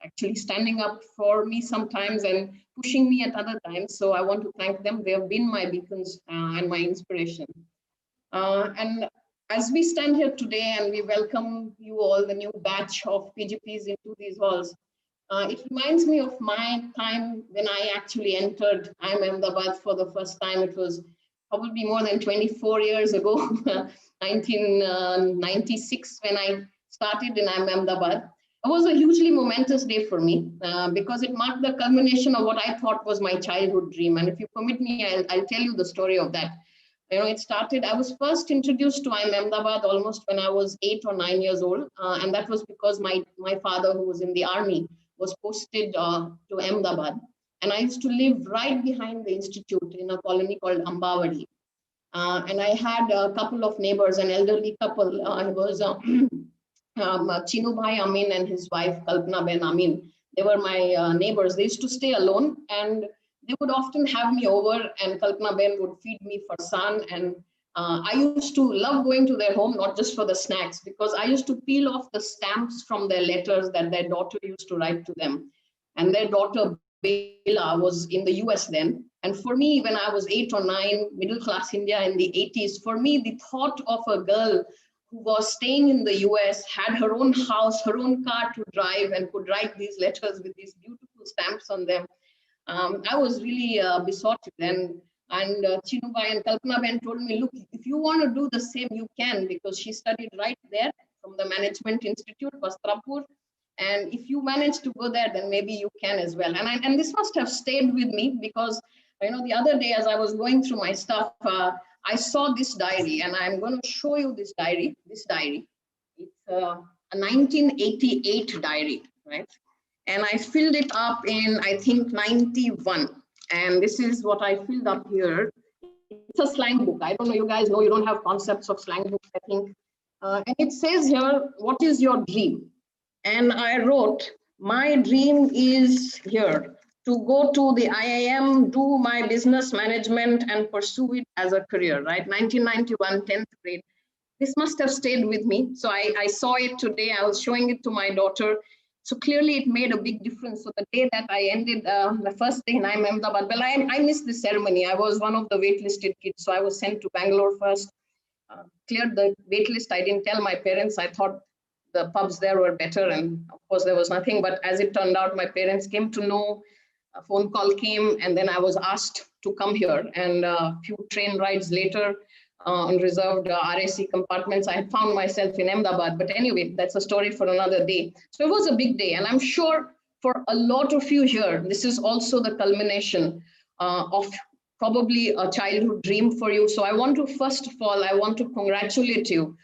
actually standing up for me sometimes and pushing me at other times. So I want to thank them. They have been my beacons and my inspiration. And as we stand here today and we welcome you all, the new batch of PGPs into these halls, it reminds me of my time when I actually entered IIM Ahmedabad for the first time. It was probably more than 24 years ago, 1996, when I started in IIM Ahmedabad. It was a hugely momentous day for me because it marked the culmination of what I thought was my childhood dream. And if you permit me, I'll tell you the story of that. It started, I was first introduced to IIM Ahmedabad almost when I was 8 or 9 years old. And that was because my father, who was in the army, was posted to Ahmedabad. And I used to live right behind the institute in a colony called Ambavadi. And I had a couple of neighbors, an elderly couple. It was Chinubhai Amin and his wife, Kalpana Ben Amin. They were my neighbors. They used to stay alone and they would often have me over, and Kalpana Ben would feed me farsan. And I used to love going to their home, not just for the snacks, because I used to peel off the stamps from their letters that their daughter used to write to them. And their daughter, Bela, was in the US then. And for me, when I was 8 or 9, middle class India in the 80s, for me, the thought of a girl who was staying in the US, had her own house, her own car to drive, and could write these letters with these beautiful stamps on them, I was really besotted. And Chinubai and Kalpana Ben told me, look, if you want to do the same, you can, because she studied right there from the Management Institute, Vastrapur. And if you manage to go there, then maybe you can as well. And this must have stayed with me because, the other day as I was going through my stuff, I saw this diary, and I'm going to show you this diary. It's a 1988 diary, right? And I filled it up in, I think, 91. And this is what I filled up here. It's a slang book. I don't know, you guys know you don't have concepts of slang books, I think. And it says here, what is your dream? And I wrote, my dream is here, to go to the IIM, do my business management and pursue it as a career, right? 1991, 10th grade. This must have stayed with me. So I saw it today. I was showing it to my daughter. So clearly it made a big difference. So the day that I ended the first day in Ahmedabad, well, I missed the ceremony. I was one of the waitlisted kids. So I was sent to Bangalore first, cleared the waitlist. I didn't tell my parents. I thought the pubs there were better. And of course there was nothing, but as it turned out, my parents came to know, a phone call came, and then I was asked to come here. And a few train rides later, on reserved RAC compartments, I had found myself in Ahmedabad. But anyway, that's a story for another day. So it was a big day. And I'm sure for a lot of you here, this is also the culmination of probably a childhood dream for you. So I want to, first of all, I want to congratulate you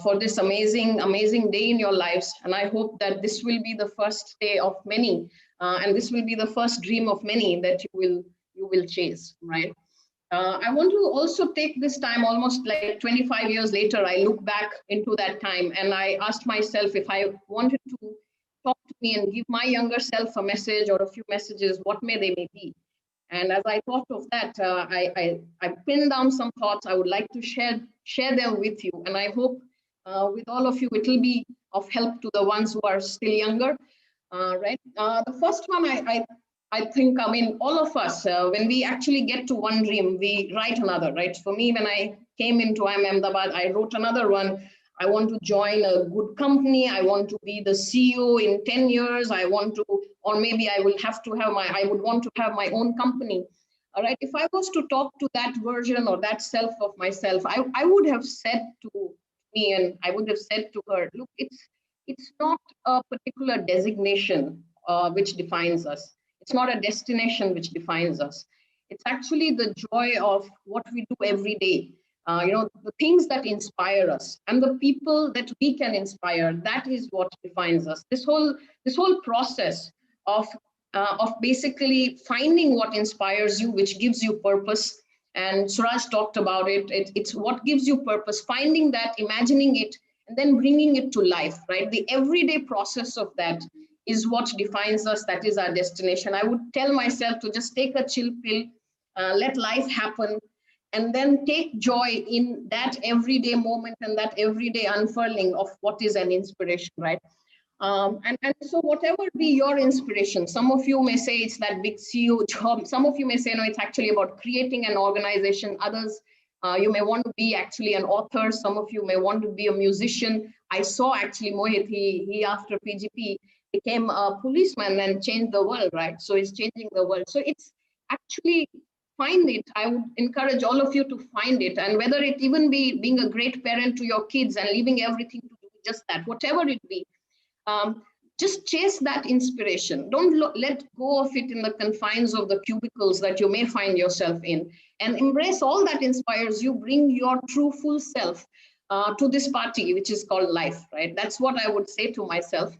for this amazing, amazing day in your lives. And I hope that this will be the first day of many, and this will be the first dream of many that you will chase, right? I want to also take this time, almost like 25 years later, I look back into that time and I asked myself if I wanted to talk to me and give my younger self a message or a few messages, what may they be? And as I thought of that, I pinned down some thoughts I would like to share them with you. And I hope with all of you, it will be of help to the ones who are still younger, right? The first one, I think, I mean, all of us, when we actually get to one dream, we write another, right? For me, when I came into Ahmedabad, I wrote another one. I want to join a good company. I want to be the CEO in 10 years. I want to, or maybe I will have to have I would want to have my own company. All right. If I was to talk to that version or that self of myself, I would have said to me, and I would have said to her, look, it's not a particular designation which defines us. It's not a destination which defines us. It's actually the joy of what we do every day. The things that inspire us and the people that we can inspire, that is what defines us. This whole process of basically finding what inspires you, which gives you purpose. And Suraj talked about it. It's what gives you purpose, finding that, imagining it, and then bringing it to life, right? The everyday process of that is what defines us. That is our destination. I would tell myself to just take a chill pill, let life happen, and then take joy in that everyday moment and that everyday unfurling of what is an inspiration, right? And so whatever be your inspiration, some of you may say it's that big CEO job. Some of you may say, no, it's actually about creating an organization. Others, you may want to be actually an author. Some of you may want to be a musician. I saw actually Mohit, he after PGP, became a policeman and changed the world, right? So he's changing the world. So it's actually, find it. I would encourage all of you to find it. And whether it even be being a great parent to your kids and leaving everything to do just that, whatever it be, just chase that inspiration. Don't let go of it in the confines of the cubicles that you may find yourself in, and embrace all that inspires you. Bring your true full self to this party, which is called life, right? That's what I would say to myself.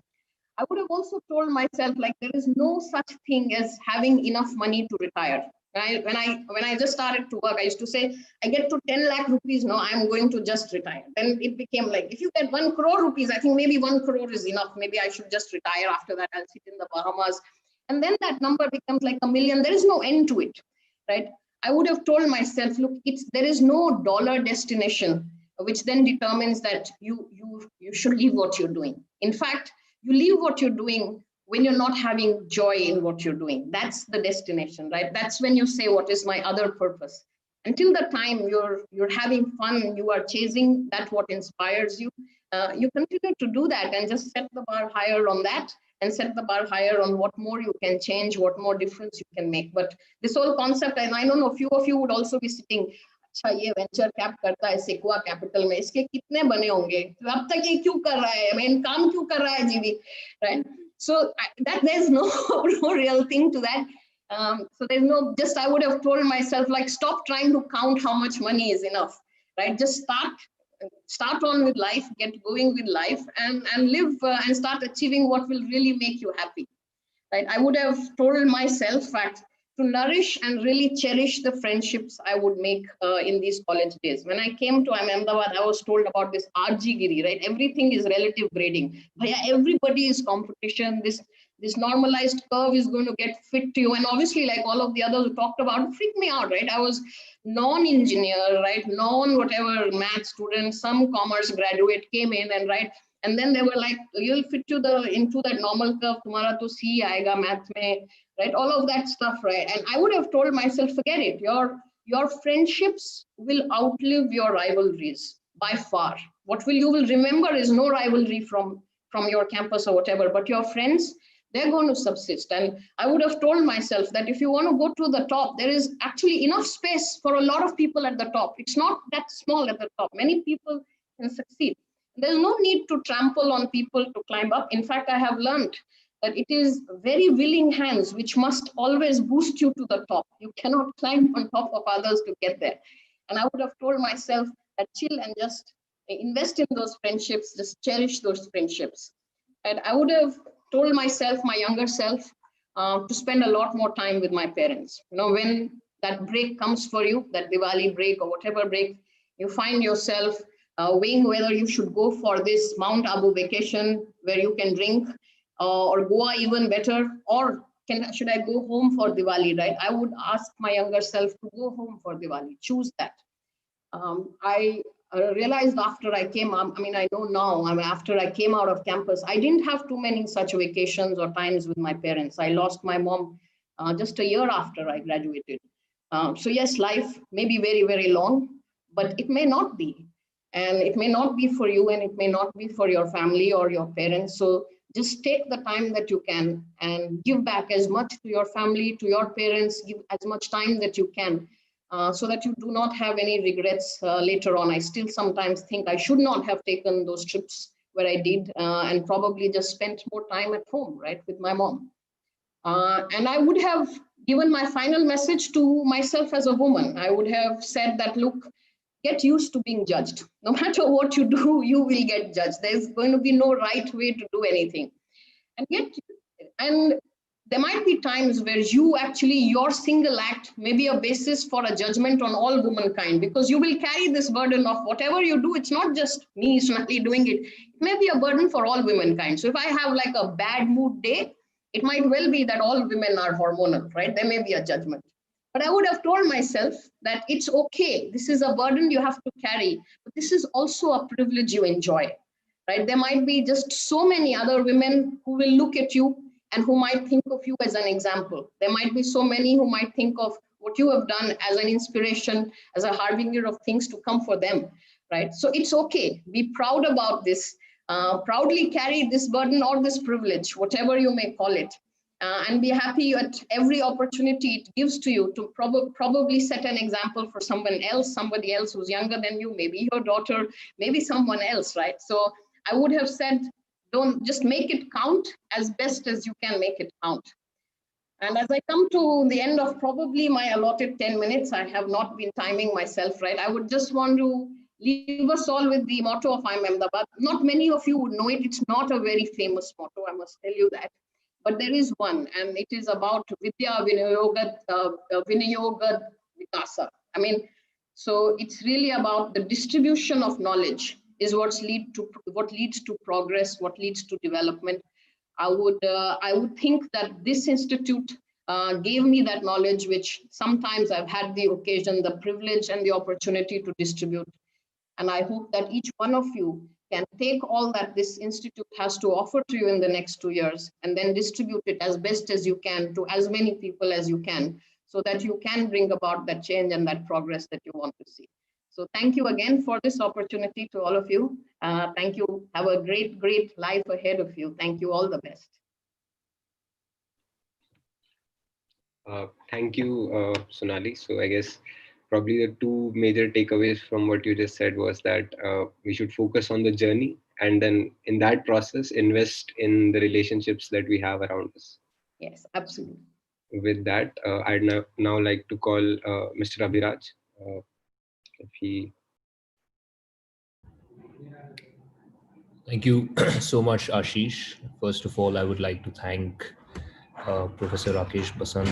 I would have also told myself, like, there is no such thing as having enough money to retire. Right? When I just started to work, I used to say, I get to 10 lakh rupees, no, I'm going to just retire. Then it became like, if you get 1 crore rupees, I think maybe 1 crore is enough. Maybe I should just retire. After that, I'll sit in the Bahamas. And then that number becomes like 1 million. There is no end to it, right? I would have told myself, look, there is no dollar destination, which then determines that you should leave what you're doing. In fact, you leave what you're doing when you're not having joy in what you're doing. That's the destination, right? That's when you say, what is my other purpose? Until the time you're having fun, you are chasing that what inspires you, you continue to do that and just set the bar higher on that, and set the bar higher on what more you can change, what more difference you can make. But this whole concept, and I know a few of you would also be sitting, अच्छा ये venture cap करता है सिक्वा capital में, इसके कितने बने होंगे, अब तक ये क्यों कर रहा है, मैं काम क्यों कर रहा है जीवी, right? So that there's no real thing to that. So there's no, just I would have told myself, like, stop trying to count how much money is enough, right? Just start on with life, get going with life, and live and start achieving what will really make you happy, right? I would have told myself that to nourish and really cherish the friendships I would make in these college days. When I came to Ahmedabad, I was told about this RG Giri, right? Everything is relative grading. Bhaiya, everybody is competition. This normalized curve is going to get fit to you. And obviously, like all of the others who talked about, it freaked me out, right? I was non-engineer, right? Non-whatever math student, some commerce graduate came in and, right? And then they were like, you'll fit to into that normal curve, tumhara to C aayega math mein, right? All of that stuff, right? And I would have told myself, forget it. Your friendships will outlive your rivalries by far. What you will remember is no rivalry from your campus or whatever, but your friends, they're going to subsist. And I would have told myself that if you want to go to the top, there is actually enough space for a lot of people at the top. It's not that small at the top. Many people can succeed. There's no need to trample on people to climb up. In fact, I have learned that it is very willing hands which must always boost you to the top. You cannot climb on top of others to get there. And I would have told myself that chill and just invest in those friendships, just cherish those friendships. And I would have told myself, my younger self, to spend a lot more time with my parents. You know, when that break comes for you, that Diwali break or whatever break, you find yourself weighing whether you should go for this Mount Abu vacation where you can drink, or Goa even better, or should I go home for Diwali, right? I would ask my younger self to go home for Diwali, choose that. I realized after I came, I know now, after I came out of campus, I didn't have too many such vacations or times with my parents. I lost my mom just a year after I graduated. So yes, life may be very, very long, but it may not be. And it may not be for you, and it may not be for your family or your parents. So just take the time that you can and give back as much to your family, to your parents, give as much time that you can, so that you do not have any regrets later on. I still sometimes think I should not have taken those trips where I did, and probably just spent more time at home, right, with my mom. And I would have given my final message to myself as a woman. I would have said that, look, get used to being judged. No matter what you do, you will get judged. There's going to be no right way to do anything. And there might be times where your single act may be a basis for a judgment on all womankind, because you will carry this burden of whatever you do. It's not just me, Sonali, doing it. It may be a burden for all womankind. So if I have like a bad mood day, it might well be that all women are hormonal, right? There may be a judgment. But I would have told myself that it's okay. This is a burden you have to carry, but this is also a privilege you enjoy, right? There might be just so many other women who will look at you and who might think of you as an example. There might be so many who might think of what you have done as an inspiration, as a harbinger of things to come for them, right? So it's okay. Be proud about this. Proudly carry this burden or this privilege, whatever you may call it. And be happy at every opportunity it gives to you to probably set an example for somebody else who's younger than you, maybe your daughter, maybe someone else, right? So I would have said, don't just make it count as best as you can make it count. And as I come to the end of probably my allotted 10 minutes, I have not been timing myself, right? I would just want to leave us all with the motto of I'm Ahmedabad. Not many of you would know it. It's not a very famous motto, I must tell you that. But there is one, and it is about Vidya Vinayogad Vikasa. So it's really about the distribution of knowledge is what leads to progress, what leads to development. I would think that this institute gave me that knowledge, which sometimes I've had the occasion, the privilege, and the opportunity to distribute. And I hope that each one of you can take all that this institute has to offer to you in the next 2 years and then distribute it as best as you can to as many people as you can, so that you can bring about that change and that progress that you want to see. So thank you again for this opportunity to all of you. Thank you. Have a great, great life ahead of you. Thank you. All the best. Thank you, Sonali. So I guess probably the two major takeaways from what you just said was that we should focus on the journey, and then in that process, invest in the relationships that we have around us. Yes, absolutely. with that, I'd now like to call Mr. Abhiraj. If he... Thank you so much, Ashish. First of all, I would like to thank Professor Rakesh Basant,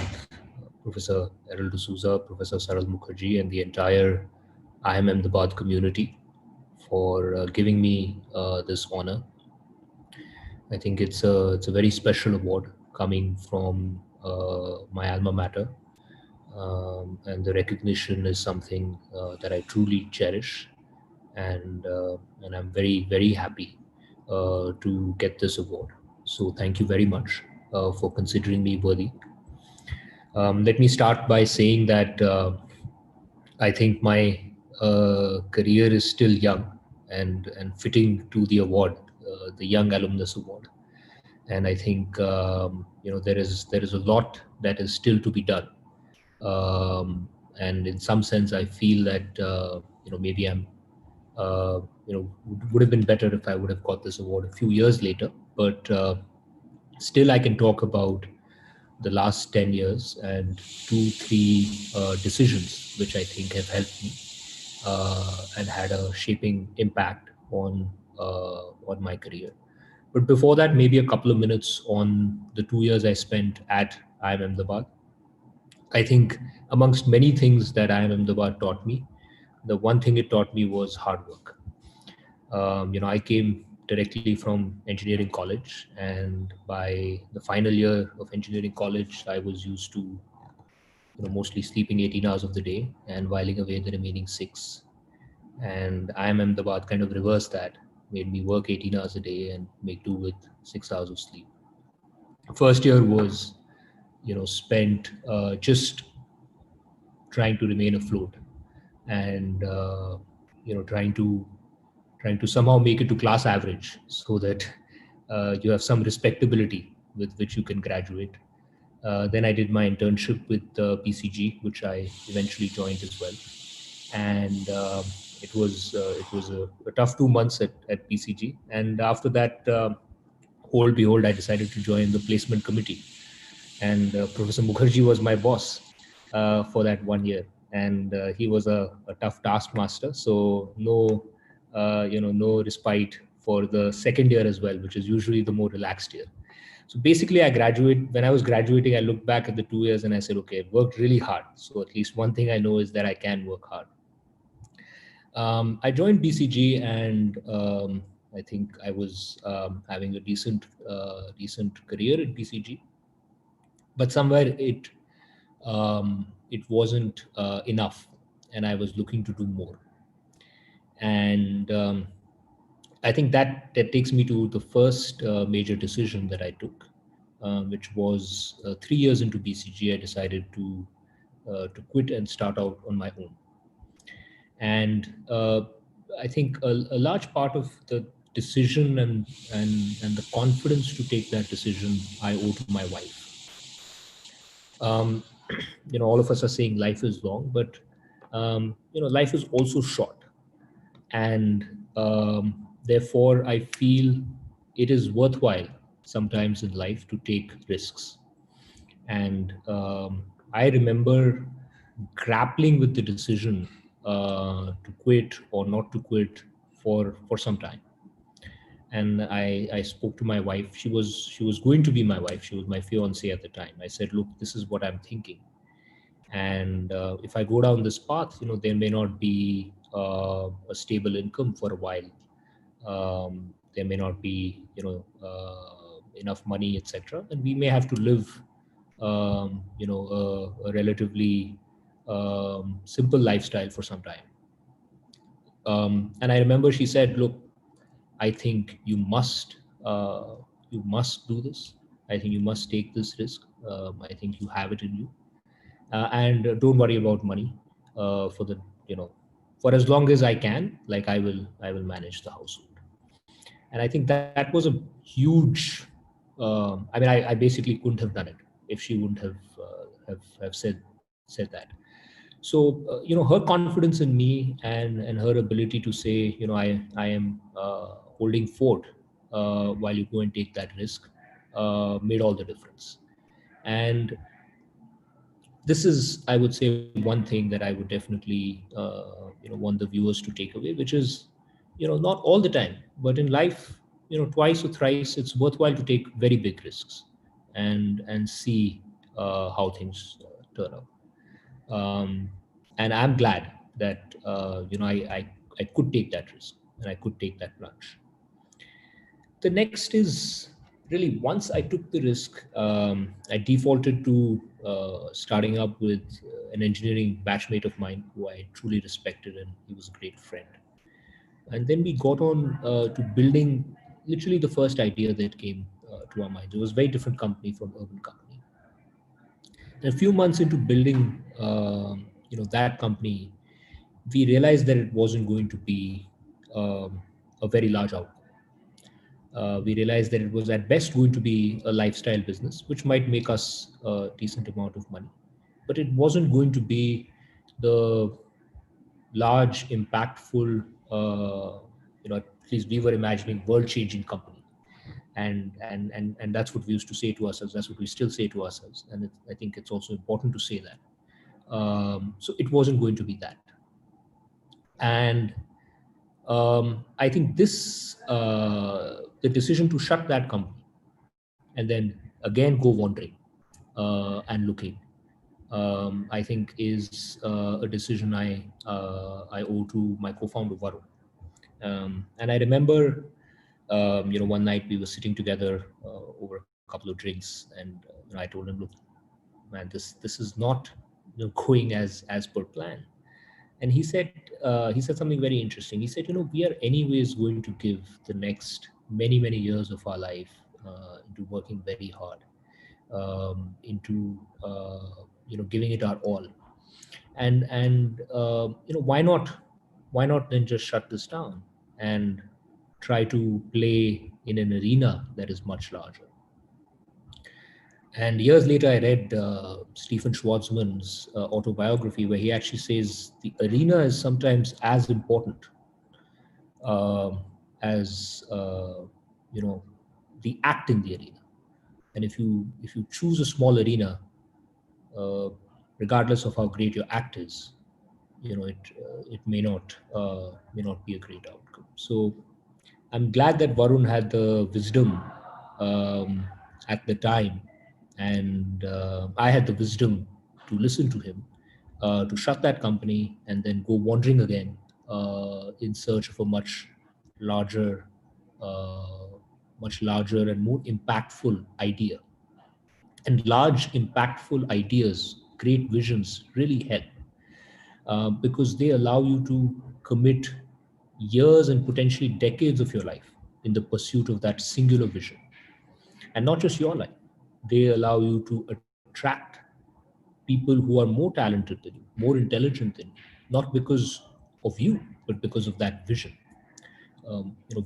Professor Errol D'Souza, Professor Saraj Mukherjee, and the entire IIM Ahmedabad community for giving me this honor. I think it's a very special award coming from my alma mater, and the recognition is something that I truly cherish, and I'm very happy to get this award. So thank you very much for considering me worthy. Let me start by saying that I think my career is still young and fitting to the award, the Young Alumnus Award. And I think there is a lot that is still to be done. And in some sense, I feel that maybe I'm would have been better if I would have got this award a few years later. But still, I can talk about the last 10 years and 2-3 decisions which I think have helped me and had a shaping impact on my career. But before that, maybe a couple of minutes on the 2 years I spent at IIM Ahmedabad. I think amongst many things that IIM Ahmedabad taught me, the one thing it taught me was hard work. I came directly from engineering college, and by the final year of engineering college, I was used to mostly sleeping 18 hours of the day and whiling away the remaining 6. And IIM Ahmedabad kind of reversed that, made me work 18 hours a day and make do with 6 hours of sleep. First year was spent just trying to remain afloat and trying to somehow make it to class average so that you have some respectability with which you can graduate. Then I did my internship with PCG, which I eventually joined as well. And it was a tough 2 months at PCG. And after that, behold, I decided to join the placement committee. And Professor Mukherjee was my boss for that 1 year. And he was a tough taskmaster. So no respite for the second year as well, which is usually the more relaxed year. So basically, when I was graduating, I looked back at the 2 years and I said, okay, I worked really hard. So at least one thing I know is that I can work hard. I joined BCG, and I think I was having a decent career at BCG, but somewhere it wasn't enough, and I was looking to do more. And I think that takes me to the first major decision that I took, which was 3 years into BCG. I decided to quit and start out on my own. And I think a large part of the decision and the confidence to take that decision I owe to my wife. All of us are saying life is long, but life is also short, and therefore I feel it is worthwhile sometimes in life to take risks. And I remember grappling with the decision to quit or not to quit for some time. And I spoke to my wife. She was going to be my wife. She was my fiancée at the time. I said, look, this is what I'm thinking. And if I go down this path, there may not be a stable income for a while. There may not be, enough money, etc. And we may have to live, a relatively simple lifestyle for some time. And I remember she said, look, I think you must do this. I think you must take this risk. I think you have it in you. And don't worry about money for as long as I can, like I will manage the household. And I think that was a huge, I basically couldn't have done it if she wouldn't have said that. So, her confidence in me and her ability to say, I am holding fort while you go and take that risk made all the difference. And this is, I would say, one thing that I would definitely want the viewers to take away, which is, not all the time, but in life, twice or thrice, it's worthwhile to take very big risks and see how things turn out. And I'm glad that I could take that risk and I could take that plunge. The next is really, once I took the risk, I defaulted to starting up with an engineering batchmate of mine who I truly respected, and he was a great friend. And then we got on to building literally the first idea that came to our minds. It was a very different company from Urban Company. And a few months into building, that company, we realized that it wasn't going to be a very large outcome. We realized that it was at best going to be a lifestyle business, which might make us a decent amount of money, but it wasn't going to be the large, impactful, at least we were imagining, world-changing company. And that's what we used to say to ourselves. That's what we still say to ourselves. And I think it's also important to say that. So it wasn't going to be that. And I think the decision to shut that company and then again go wandering and looking, I think is a decision I owe to my co-founder Varun. And I remember, one night we were sitting together over a couple of drinks, and I told him, "Look, man, this is not going as per plan." And he said something very interesting. He said, "We are anyways going to give the next many years of our life into working very hard, into giving it our all, and why not then just shut this down and try to play in an arena that is much larger." And years later, I read Stephen Schwarzman's autobiography, where he actually says the arena is sometimes as important as the act in the arena. And if you choose a small arena, regardless of how great your act is, it may not be a great outcome. So I'm glad that Varun had the wisdom at the time, and I had the wisdom to listen to him, to shut that company and then go wandering again in search of a much larger and more impactful idea. And large, impactful ideas, great visions really help because they allow you to commit years and potentially decades of your life in the pursuit of that singular vision. And not just your life, they allow you to attract people who are more talented than you, more intelligent than you, not because of you, but because of that vision.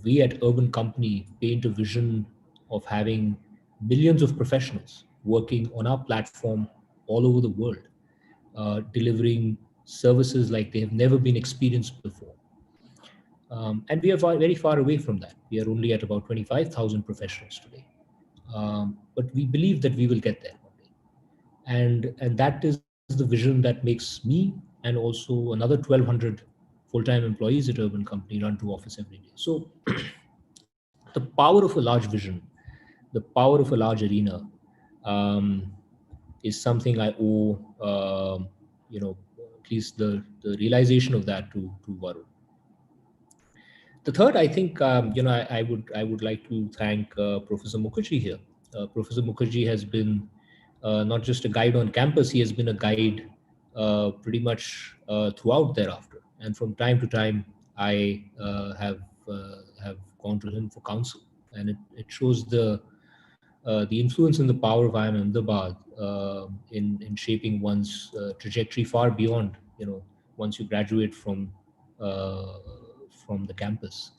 We at Urban Company paint a vision of having millions of professionals working on our platform all over the world, delivering services like they have never been experienced before. And we are very far away from that. We are only at about 25,000 professionals today. But we believe that we will get there one day. And that is the vision that makes me and also another 1,200 full-time employees at Urban Company run to office every day. So the power of a large vision, the power of a large arena is something I owe, at least the realization of that to Varun. The third, I think, I would like to thank Professor Mukherjee here. Professor Mukherjee has been not just a guide on campus, he has been a guide pretty much throughout thereafter. And from time to time, I have gone to him for counsel, and it shows the influence and the power of IIM Ahmedabad in shaping one's trajectory far beyond, once you graduate from the campus.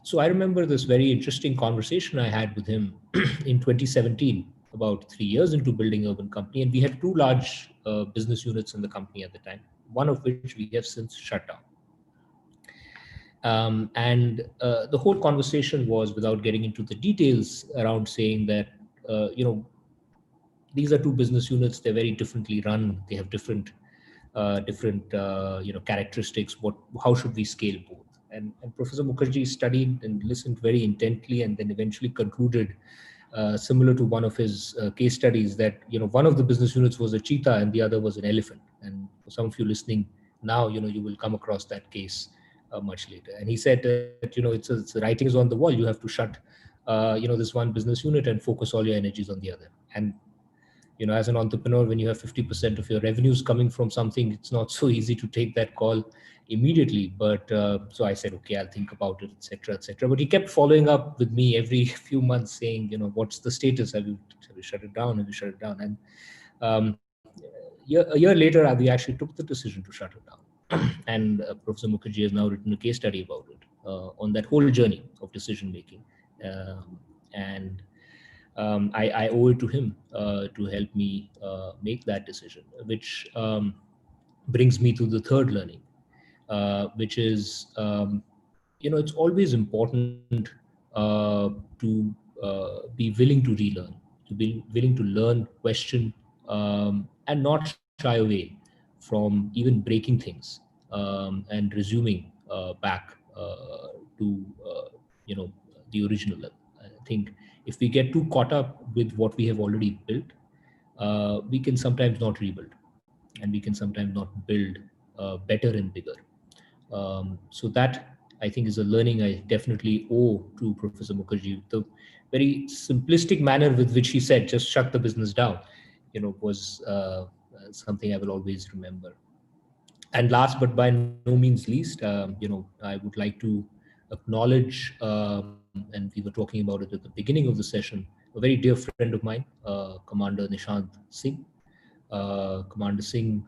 So I remember this very interesting conversation I had with him in 2017, about 3 years into building Urban Company. And we had two large business units in the company at the time, one of which we have since shut down. And the whole conversation was, without getting into the details, around saying that, these are two business units. They're very differently run. They have different characteristics. How should we scale both? And Professor Mukherjee studied and listened very intently, and then eventually concluded, similar to one of his case studies, that one of the business units was a cheetah and the other was an elephant. And for some of you listening now, you will come across that case much later. And he said that it's the writing is on the wall. You have to shut this one business unit and focus all your energies on the other. And as an entrepreneur, when you have 50% of your revenues coming from something, it's not so easy to take that call immediately. But so I said, okay, I'll think about it, etc., etc. But he kept following up with me every few months, saying, what's the status? Have you shut it down? Have you shut it down? And a year later, we actually took the decision to shut it down. And Professor Mukherjee has now written a case study about it, on that whole journey of decision making. And I owe it to him to help me make that decision, which brings me to the third learning, which is, it's always important to be willing to relearn, to be willing to learn, question, and not shy away from even breaking things, and resuming back to the original level. I think if we get too caught up with what we have already built, we can sometimes not rebuild, and we can sometimes not build better and bigger. So that, I think, is a learning I definitely owe to Professor Mukherjee. The very simplistic manner with which he said, just shut the business down, was something I will always remember. And last but by no means least, I would like to acknowledge, and we were talking about it at the beginning of the session, a very dear friend of mine, Commander Nishant Singh. Commander Singh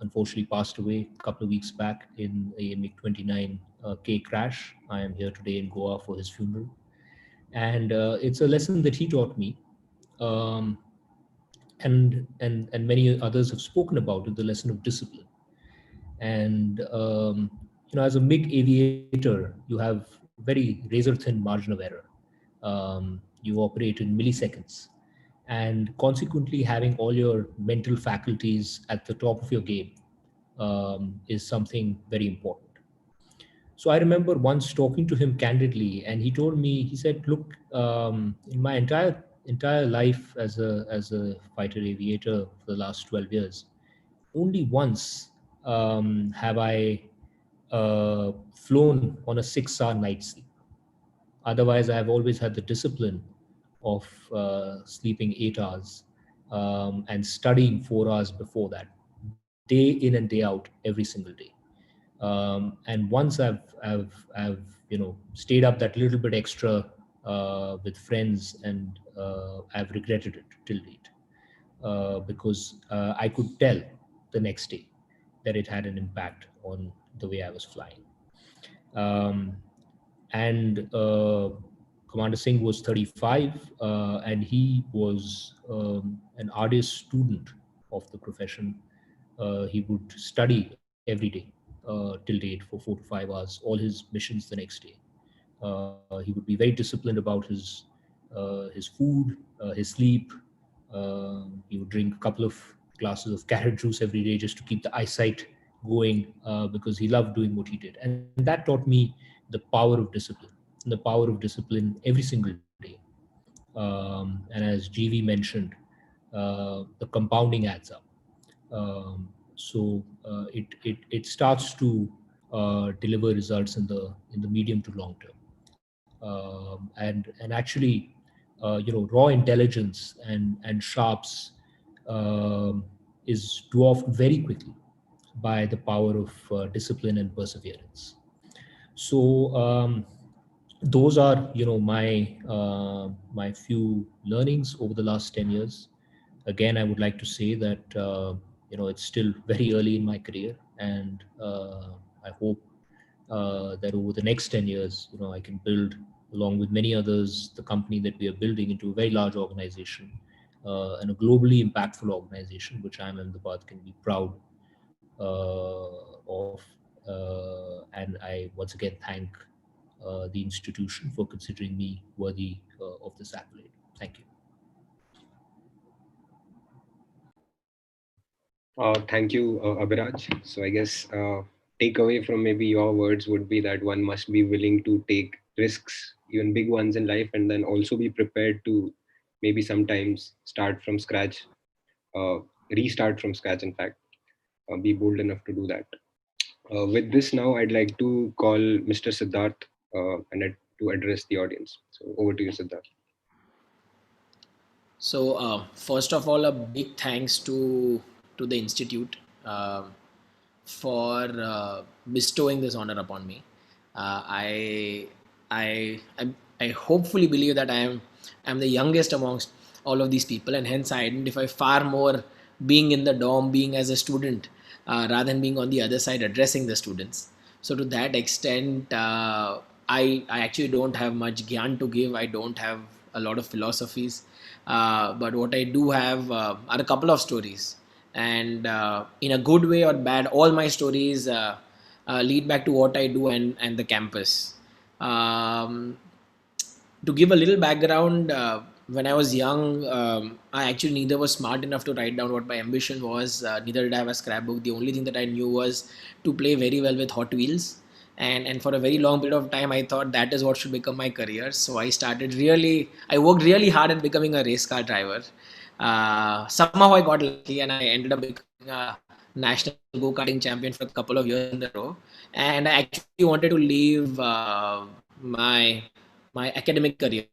unfortunately passed away a couple of weeks back in a MiG-29 K crash. I am here today in Goa for his funeral. And it's a lesson that he taught me. And many others have spoken about it, the lesson of discipline. And as a MiG aviator, you have very razor thin margin of error. You operate in milliseconds, and consequently having all your mental faculties at the top of your game is something very important. So I remember once talking to him candidly, and he told me, he said, look, in my entire life as a fighter aviator for the last 12 years, only once have I flown on a 6-hour night sleep. Otherwise, I have always had the discipline of sleeping 8 hours and studying 4 hours before that, day in and day out, every single day. And once I've stayed up that little bit extra with friends, and I've regretted it till date, because I could tell the next day that it had an impact on the way I was flying. And Commander Singh was 35, and he was an artist student of the profession. He would study every day till date for 4 to 5 hours, all his missions the next day. He would be very disciplined about his food, his sleep. He would drink a couple of glasses of carrot juice every day just to keep the eyesight going, because he loved doing what he did. And that taught me the power of discipline, and the power of discipline every single day. And as GV mentioned, the compounding adds up. So it starts to deliver results in the medium to long term. And actually, raw intelligence and sharps is dwarfed very quickly by the power of discipline and perseverance. So those are my few learnings over the last 10 years. Again, I would like to say that it's still very early in my career, and I hope that over the next 10 years, I can build, along with many others, the company that we are building into a very large organization, and a globally impactful organization, which I, Ahmedabad, can be proud of. And I once again thank the institution for considering me worthy of this accolade. Thank you. Thank you, Abhiraj. So I guess takeaway from maybe your words would be that one must be willing to take risks, even big ones in life, and then also be prepared to maybe sometimes start from scratch, uh, restart from scratch. In fact, be bold enough to do that. With this, now I'd like to call Mr. Siddharth to address the audience. So over to you, Siddharth. So first of all, a big thanks to the institute for bestowing this honor upon me. Uh, I, I hopefully believe that I'm the youngest amongst all of these people, and hence I identify far more being in the dorm, being as a student, rather than being on the other side addressing the students. So to that extent, I actually don't have much gyan to give. I don't have a lot of philosophies, but what I do have are a couple of stories, and in a good way or bad, all my stories lead back to what I do and the campus. Um, to give a little background, when I was young, I actually neither was smart enough to write down what my ambition was, neither did I have a scrapbook. The only thing that I knew was to play very well with Hot Wheels. And for a very long period of time, I thought that is what should become my career. So I worked really hard at becoming a race car driver. Somehow I got lucky and I ended up becoming a national go-karting champion for a couple of years in a row. And I actually wanted to leave my academic career.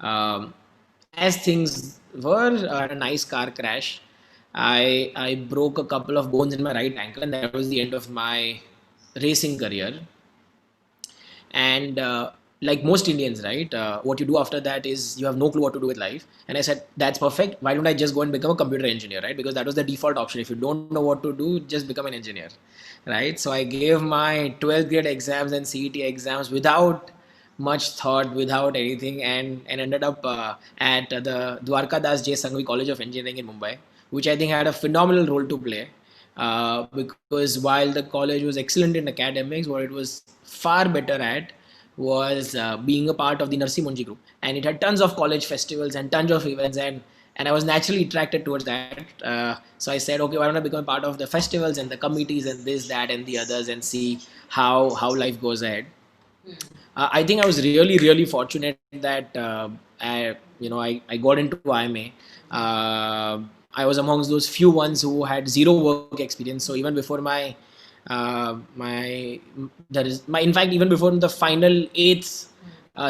Um, as things were, I had a nice car crash. I broke a couple of bones in my right ankle, and that was the end of my racing career. And like most Indians, right, what you do after that is you have no clue what to do with life. And I said, that's perfect. Why don't I just go and become a computer engineer, right? Because that was the default option. If you don't know what to do, just become an engineer, right? So I gave my 12th grade exams and CET exams without much thought, without anything, and ended up at the Dwarka Das J. Sanghvi College of Engineering in Mumbai, which I think had a phenomenal role to play. Because while the college was excellent in academics, what it was far better at was being a part of the Narsi Munji group, and it had tons of college festivals and tons of events, and I was naturally attracted towards that. So I said, okay, why don't I become a part of the festivals and the committees and this, that, and the others, and see how life goes ahead. I think I was really fortunate that I got into IMA. I was amongst those few ones who had zero work experience. So even before my there is my in fact even before the final eighth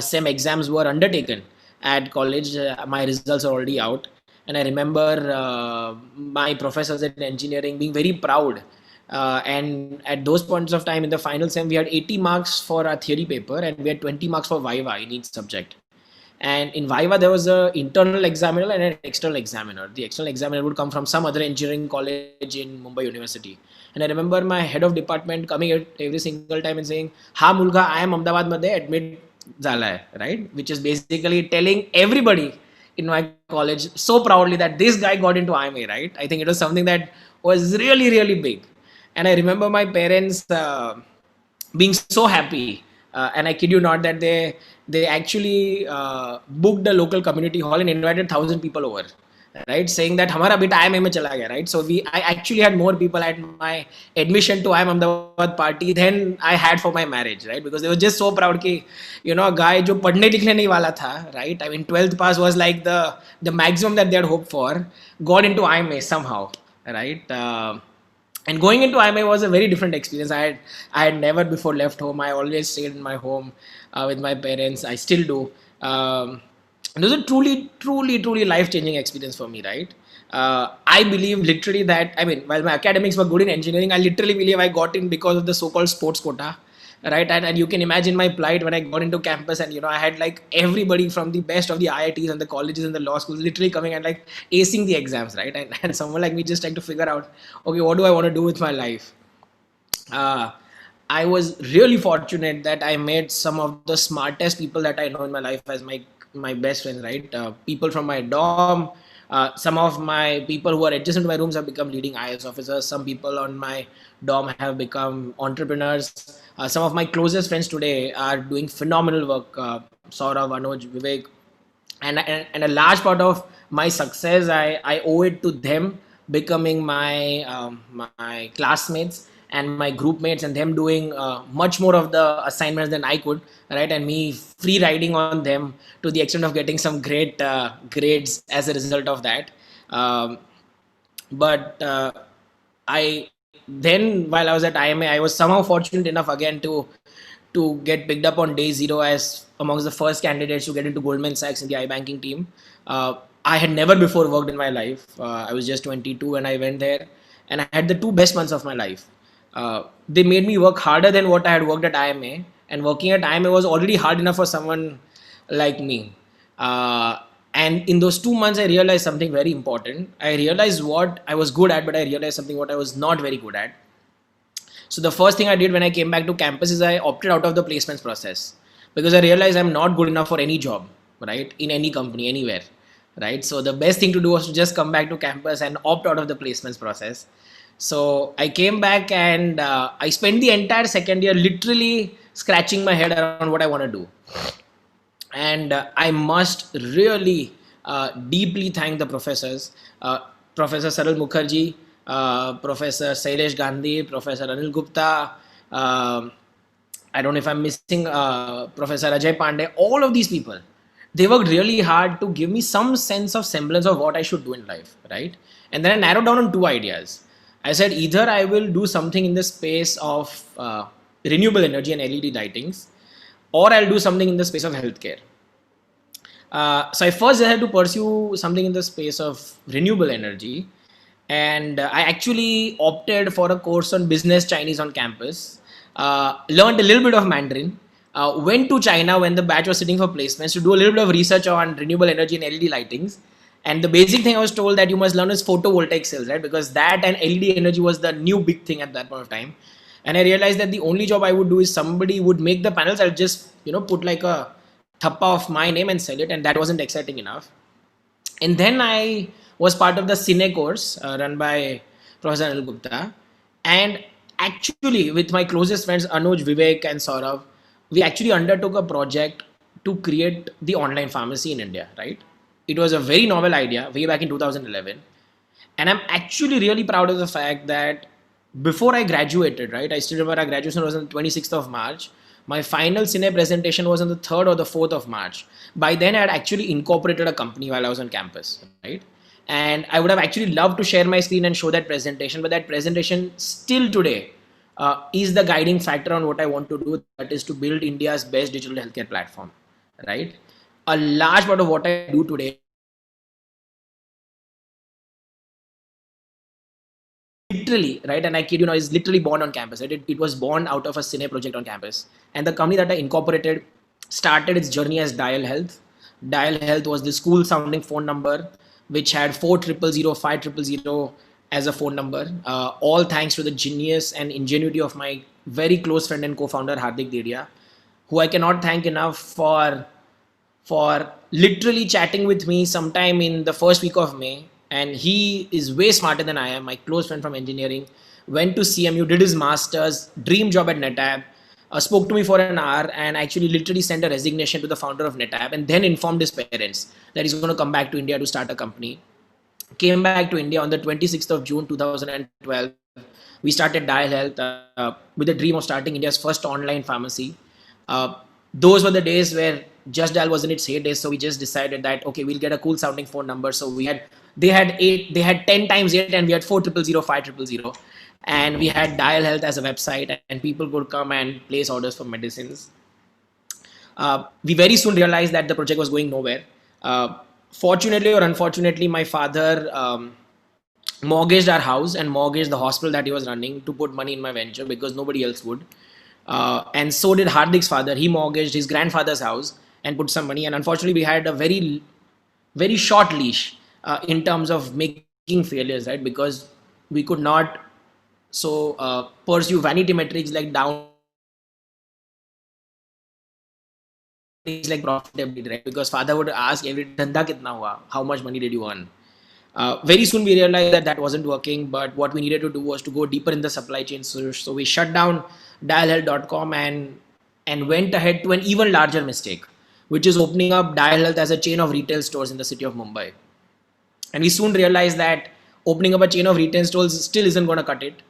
sem exams were undertaken at college, my results are already out. And I remember my professors in engineering being very proud. And at those points of time in the final sem, we had 80 marks for our theory paper and we had 20 marks for Viva in each subject. And in Viva, there was an internal examiner and an external examiner. The external examiner would come from some other engineering college in Mumbai University. And I remember my head of department coming at every single time and saying, "Ha mulga, I am Ahmedabad madhe admit zala hai," right? Which is basically telling everybody in my college so proudly that this guy got into IMA, right? I think it was something that was really big. And I remember my parents being so happy, and I kid you not that they actually booked a local community hall and invited 1,000 people over, right, saying that hamara beta IIM mein chala gaya, right? So I actually had more people at my admission to IIM Ahmedabad party than I had for my marriage, right? Because they were just so proud ki, a guy jo padhne likhne nahi wala tha, right? I mean, 12th pass was like the maximum that they had hoped for, got into IMA somehow, right? And going into IMA was a very different experience. I had never before left home. I always stayed in my home with my parents. I still do. It was a truly life-changing experience for me, right? I believe literally that, I mean, while my academics were good in engineering, I literally believe I got in because of the so-called sports quota, right? And you can imagine my plight when I got into campus and, I had like everybody from the best of the IITs and the colleges and the law schools literally coming and like acing the exams, right? And someone like me just trying to figure out, okay, what do I want to do with my life? I was really fortunate that I met some of the smartest people that I know in my life as my best friends, right? People from my dorm, some of my people who are adjacent to my rooms have become leading IAS officers. Some people on my dorm have become entrepreneurs. Some of my closest friends today are doing phenomenal work. Saurav, Anuj, Vivek, and a large part of my success, I owe it to them becoming my classmates and my group mates, and them doing much more of the assignments than I could, right? And me free riding on them to the extent of getting some great grades as a result of that. Um, but I then, while I was at IMA, I was somehow fortunate enough again to get picked up on day zero as amongst the first candidates to get into Goldman Sachs in the iBanking team. I had never before worked in my life. I was just 22 when I went there, and I had the 2 best months of my life. They made me work harder than what I had worked at IMA, and working at IMA was already hard enough for someone like me. And in those 2 months, I realized something very important. I realized what I was good at, but I realized something what I was not very good at. So the first thing I did when I came back to campus is I opted out of the placements process, because I realized I'm not good enough for any job, right? In any company, anywhere, right? So the best thing to do was to just come back to campus and opt out of the placements process. So I came back and I spent the entire second year literally scratching my head around what I want to do. And I must really deeply thank the professors, Professor Saral Mukherjee, Professor Sailesh Gandhi, Professor Anil Gupta, I don't know if I'm missing Professor Ajay Pandey. All of these people, they worked really hard to give me some sense of semblance of what I should do in life, right? And then I narrowed down on 2 ideas. I said either I will do something in the space of renewable energy and LED lightings, or I'll do something in the space of healthcare. So I first had to pursue something in the space of renewable energy, and I actually opted for a course on business Chinese on campus, learned a little bit of Mandarin, went to China when the batch was sitting for placements to do a little bit of research on renewable energy and LED lightings. And the basic thing I was told that you must learn is photovoltaic cells, right? Because that and LED energy was the new big thing at that point of time. And I realized that the only job I would do is somebody would make the panels. I'll just, put like a thappa of my name and sell it. And that wasn't exciting enough. And then I was part of the Cine course run by Professor Anil Gupta. And actually, with my closest friends, Anuj, Vivek, and Saurav, we actually undertook a project to create the online pharmacy in India, right? It was a very novel idea way back in 2011. And I'm actually really proud of the fact that before I graduated, right? I still remember our graduation was on the 26th of March. My final Cine presentation was on the 3rd or the 4th of March. By then, I had actually incorporated a company while I was on campus, right? And I would have actually loved to share my screen and show that presentation, but that presentation still today is the guiding factor on what I want to do, that is to build India's best digital healthcare platform, right? A large part of what I do today literally, right, and I kid you not, is literally born on campus, right? It was born out of a Cine project on campus. And the company that I incorporated started its journey as Dial Health. Dial Health was the school sounding phone number, which had 4000, 5000 as a phone number, all thanks to the genius and ingenuity of my very close friend and co-founder, Hardik Dedia, who I cannot thank enough for literally chatting with me sometime in the first week of May. And he is way smarter than I am, my close friend from engineering, went to CMU, did his master's, dream job at NetApp, spoke to me for an hour, and actually literally sent a resignation to the founder of NetApp, and then informed his parents that he's going to come back to India to start a company. Came back to India on the 26th of June 2012. We started Dial Health with the dream of starting India's first online pharmacy. Those were the days where Just Dial was in its heyday, so we just decided that okay, we'll get a cool sounding phone number. So they had 10 times 8, and we had 4000, 5000, and we had Dial Health as a website, and people could come and place orders for medicines. We very soon realized that the project was going nowhere. Fortunately or unfortunately, my father mortgaged our house and mortgaged the hospital that he was running to put money in my venture because nobody else would. And so did Hardik's father. He mortgaged his grandfather's house and put some money. And unfortunately, we had a very, very short leash in terms of making failures, right? Because we could not pursue vanity metrics like like profitability, right? Because father would ask every dhanda kitna hua? How much money did you earn? Very soon we realized that wasn't working, but what we needed to do was to go deeper in the supply chain. So we shut down dialhealth.com and went ahead to an even larger mistake, which is opening up Dial Health as a chain of retail stores in the city of Mumbai. And we soon realized that opening up a chain of retail stores still isn't going to cut it,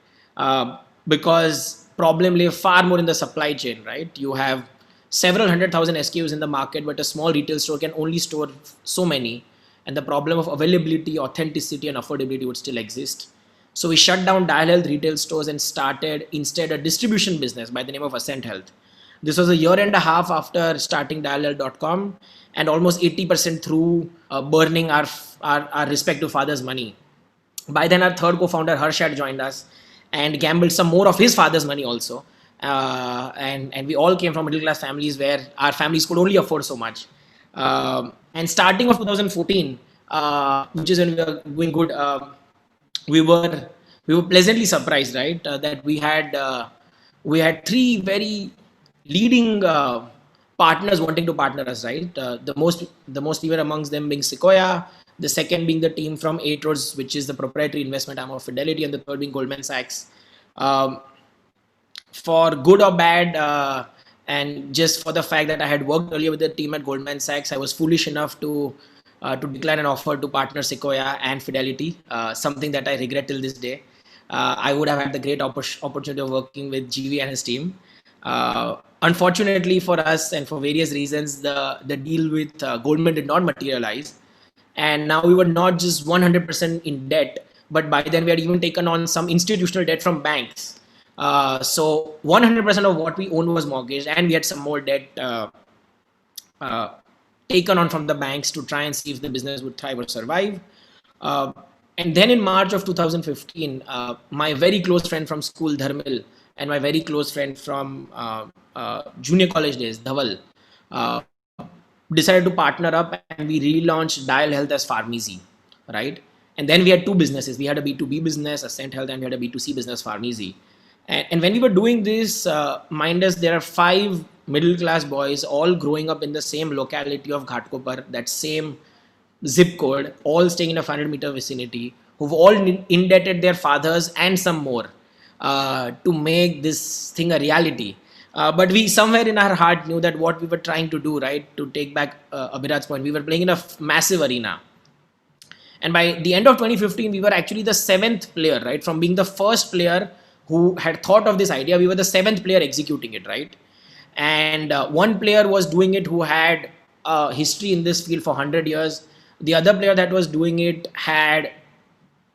because problem lay far more in the supply chain, right? You have several 100,000 SKUs in the market, but a small retail store can only store so many. And the problem of availability, authenticity, and affordability would still exist. So we shut down Dial Health retail stores and started instead a distribution business by the name of Ascent Health. This was a year and a half after starting dialhealth.com, and almost 80% through burning our respective father's money. By then, our third co-founder Harsh had joined us and gambled some more of his father's money also. And we all came from middle class families where our families could only afford so much. And starting of 2014, which is when we were doing good, we were pleasantly surprised, right? That we had three very leading partners wanting to partner us, right? The most we were amongst them being Sequoia, the second being the team from 8 Roads, which is the proprietary investment arm of Fidelity, and the third being Goldman Sachs. For good or bad, and just for the fact that I had worked earlier with the team at Goldman Sachs, I was foolish enough to decline an offer to partner Sequoia and Fidelity, something that I regret till this day. I would have had the great opportunity of working with GV and his team. Unfortunately for us, and for various reasons, the deal with Goldman did not materialize. And now we were not just 100% in debt, but by then we had even taken on some institutional debt from banks. So 100% of what we owned was mortgaged, and we had some more debt taken on from the banks to try and see if the business would thrive or survive. And then in March of 2015, my very close friend from school, Dharmil, and my very close friend from junior college days, Dhaval, decided to partner up, and we relaunched Dial Health as Pharmacy, right? And then we had two businesses. We had a B2B business, Ascent Health, and we had a B2C business, Pharmacy. And when we were doing this, mind us, there are 5 middle-class boys all growing up in the same locality of Ghatkopar, that same zip code, all staying in a 500-meter vicinity, who've all indebted their fathers and some more to make this thing a reality. But we somewhere in our heart knew that what we were trying to do, right, to take back Abhiraj's point, we were playing in a massive arena. And by the end of 2015, we were actually the 7th player, right? From being the first player who had thought of this idea, we were the 7th player executing it, right? And one player was doing it who had a history in this field for 100 years. The other player that was doing it had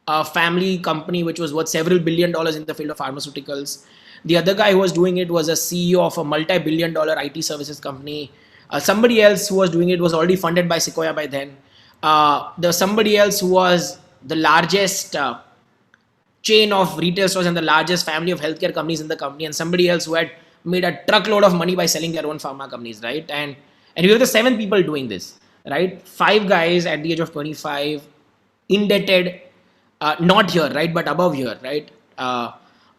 a family company which was worth several $1 billion in the field of pharmaceuticals. The other guy who was doing it was a CEO of a multi-$1 billion IT services company. Somebody else who was doing it was already funded by Sequoia by then. There was somebody else who was the largest chain of retail stores and the largest family of healthcare companies in the company, and somebody else who had made a truckload of money by selling their own pharma companies, right? And we were the 7 people doing this, right? 5 guys at the age of 25, indebted, not here, right, but above here, right?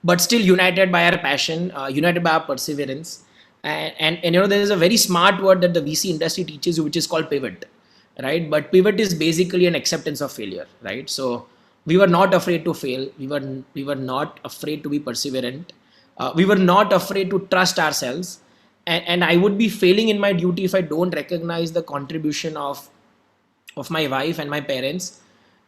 But still united by our passion, united by our perseverance. And you know, there is a very smart word that the VC industry teaches you, which is called pivot, right? But pivot is basically an acceptance of failure, right? So we were not afraid to fail. We were not afraid to be perseverant. We were not afraid to trust ourselves. And I would be failing in my duty if I don't recognize the contribution of my wife and my parents,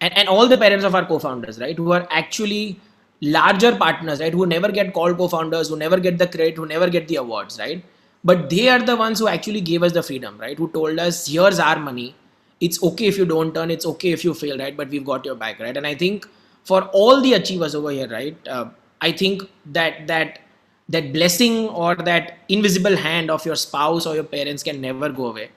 and all the parents of our co-founders, right? Who are actually larger partners, right? Who never get called co-founders, who never get the credit, who never get the awards, right? But they are the ones who actually gave us the freedom, right? Who told us, here's our money. It's okay if you don't turn, it's okay if you fail, right? But we've got your back, right? And I think for all the achievers over here, right? I think that blessing or that invisible hand of your spouse or your parents can never go away.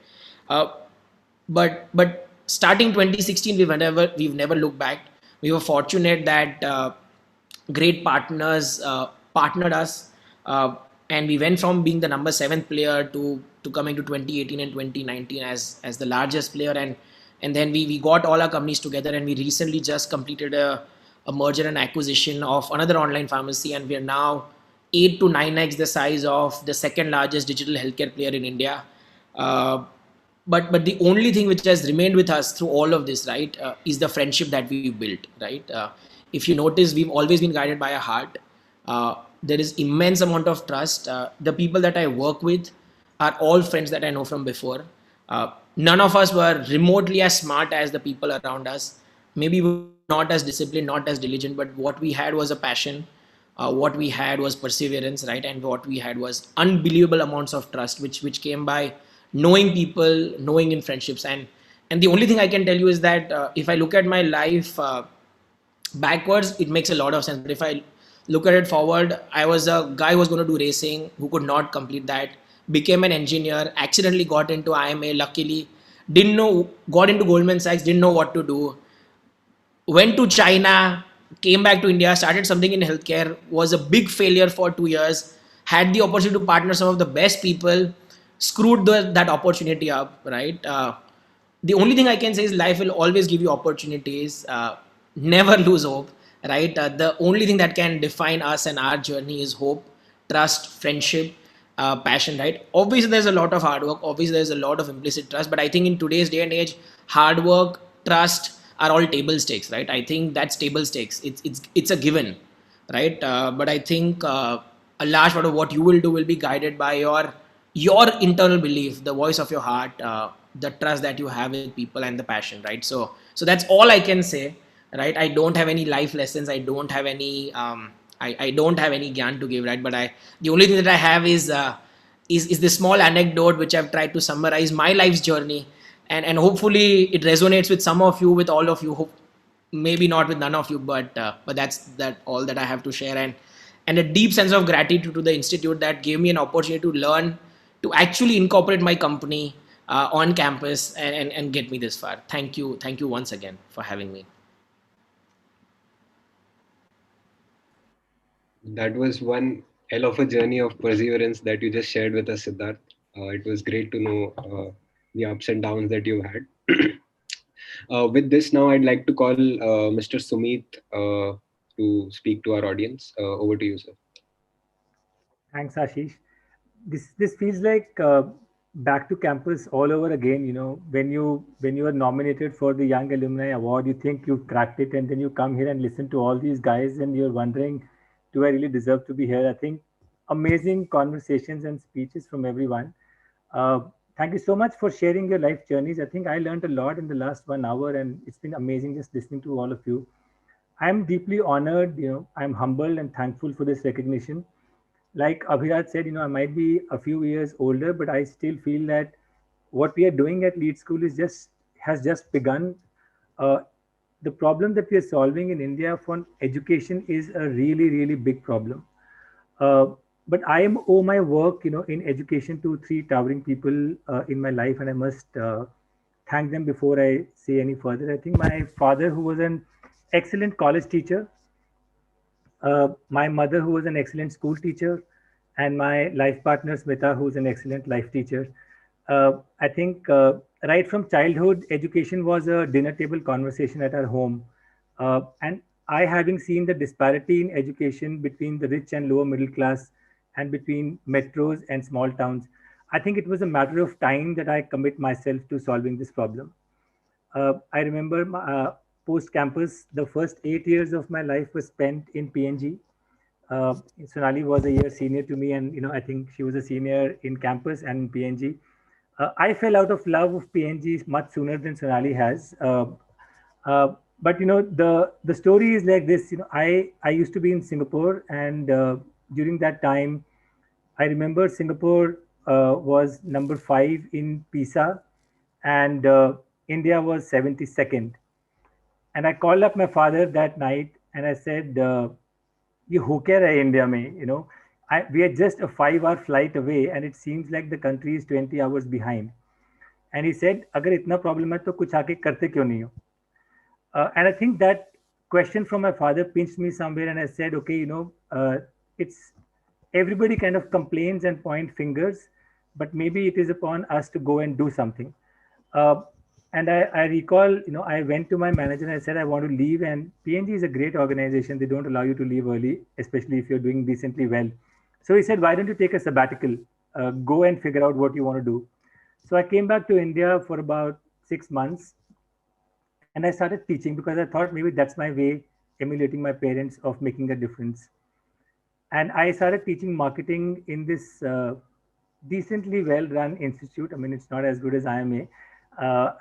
But starting 2016, we've never looked back. We were fortunate that great partners partnered us, and we went from being the number 7th player to coming to 2018 and 2019 as the largest player, and then we got all our companies together, and we recently just completed a merger and acquisition of another online pharmacy, and we are now 8 to 9x the size of the 2nd largest digital healthcare player in India. But the only thing which has remained with us through all of this, right, is the friendship that we've built, right? If you notice, we've always been guided by a heart. There is immense amount of trust. The people that I work with are all friends that I know from before. None of us were remotely as smart as the people around us. maybe we were not as disciplined, not as diligent, but what we had was a passion. What we had was perseverance, right? And what we had was unbelievable amounts of trust, which came by knowing people, knowing in friendships. And the only thing I can tell you is that if I look at my life backwards, it makes a lot of sense. But if I look at it forward, I was a guy who was going to do racing, who could not complete that, became an engineer, accidentally got into IMA, luckily didn't know, got into Goldman Sachs, didn't know what to do, went to China, came back to India, started something in healthcare, was a big failure for 2 years, had the opportunity to partner some of the best people, screwed that opportunity up, right? The only thing I can say is life will always give you opportunities. Never lose hope, right? The only thing that can define us and our journey is hope, trust, friendship, passion, right? Obviously, there's a lot of hard work. Obviously, there's a lot of implicit trust. But I think in today's day and age, hard work, trust are all table stakes, right? I think that's table stakes. It's a given, right? But I think a large part of what you will do will be guided by your internal belief, the voice of your heart, the trust that you have with people, and the passion, right? So that's all I can say, right? I don't have any life lessons. I don't have any I don't have any gyan to give, right? But the only thing that I have is this small anecdote which I've tried to summarize my life's journey, and hopefully it resonates with some of you, with all of you. Maybe not with none of you, but that's all that I have to share, and a deep sense of gratitude to the institute that gave me an opportunity to learn, to actually incorporate my company on campus and get me this far. Thank you once again for having me. That was one hell of a journey of perseverance that you just shared with us, Siddharth. It was great to know the ups and downs that you had. With this, now I'd like to call Mr. Sumit to speak to our audience. Over to you, sir. Thanks, Ashish. This feels like back to campus all over again. You know, when you are nominated for the Young Alumni Award, you think you've cracked it, and then you come here and listen to all these guys, and you're wondering, do I really deserve to be here? I think amazing conversations and speeches from everyone. Thank you so much for sharing your life journeys. I think I learned a lot in the last 1 hour, and it's been amazing just listening to all of you. I'm deeply honored. You know, I'm humbled and thankful for this recognition. Like Abhiraj said, you know, I might be a few years older, but I still feel that what we are doing at Lead School has just begun. Uh, the problem that we are solving in India for education is a really, really big problem. Uh, but I owe my work, you know, in education to three towering people in my life, and I must thank them before I say any further. I think my father, who was an excellent college teacher, my mother, who was an excellent school teacher, and my life partner, Smita, who's an excellent life teacher. I think right from childhood, education was a dinner table conversation at our home. And I, having seen the disparity in education between the rich and lower middle class and between metros and small towns, I think it was a matter of time that I commit myself to solving this problem. I remember post campus, the first 8 years of my life was spent in PNG. Sonali was a year senior to me, and you know, I think she was a senior in campus and in PNG. I fell out of love with PNG much sooner than Sonali has. But you know, the story is like this. You know, I used to be in Singapore, and during that time, I remember Singapore was number 5 in PISA, and India was 72nd. And I called up my father that night, and I said, "ये हो क्या रहा है India में?" You know, we are just a 5-hour flight away, and it seems like the country is 20 hours behind. And he said, "अगर इतना problem है तो कुछ आके करते क्यों नहीं हो?" And I think that question from my father pinched me somewhere, and I said, "Okay, you know, it's everybody kind of complains and point fingers, but maybe it is upon us to go and do something." And I recall, you know, I went to my manager and I said, I want to leave. And PNG is a great organization. They don't allow you to leave early, especially if you're doing decently well. So he said, why don't you take a sabbatical? Go and figure out what you want to do. So I came back to India for about 6 months. And I started teaching because I thought maybe that's my way, emulating my parents, of making a difference. And I started teaching marketing in this decently well-run institute. I mean, it's not as good as IMA.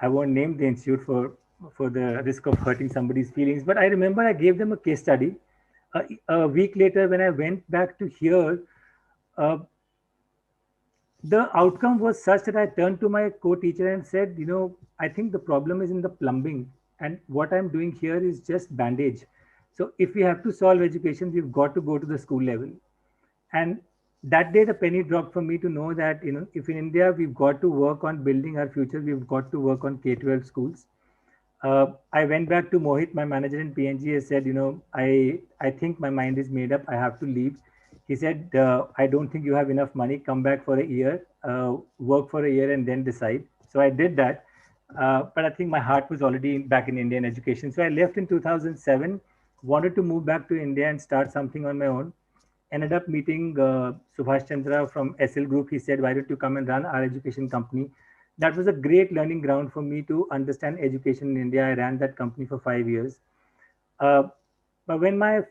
I won't name the institute for for the risk of hurting somebody's feelings. But I remember I gave them a case study. A week later, when I went back to hear, the outcome was such that I turned to my co-teacher and said, I think the problem is in the plumbing, and what I'm doing here is just bandage. So if we have to solve education, we've got to go to the school level. And that day the penny dropped for me to know that, if in India we've got to work on building our future, we've got to work on K-12 schools. I went back to Mohit, my manager in PNG, and said, I think my mind is made up. I have to leave. He said, I don't think you have enough money. Come back for a year, work for a year, and then decide. So I did that. But I think my heart was already back in Indian education. So I left in 2007, wanted to move back to India and start something on my own. Ended up meeting Subhash Chandra from SL Group. He said, why don't you come and run our education company? That was a great learning ground for me to understand education in India. I ran that company for 5 years. But when I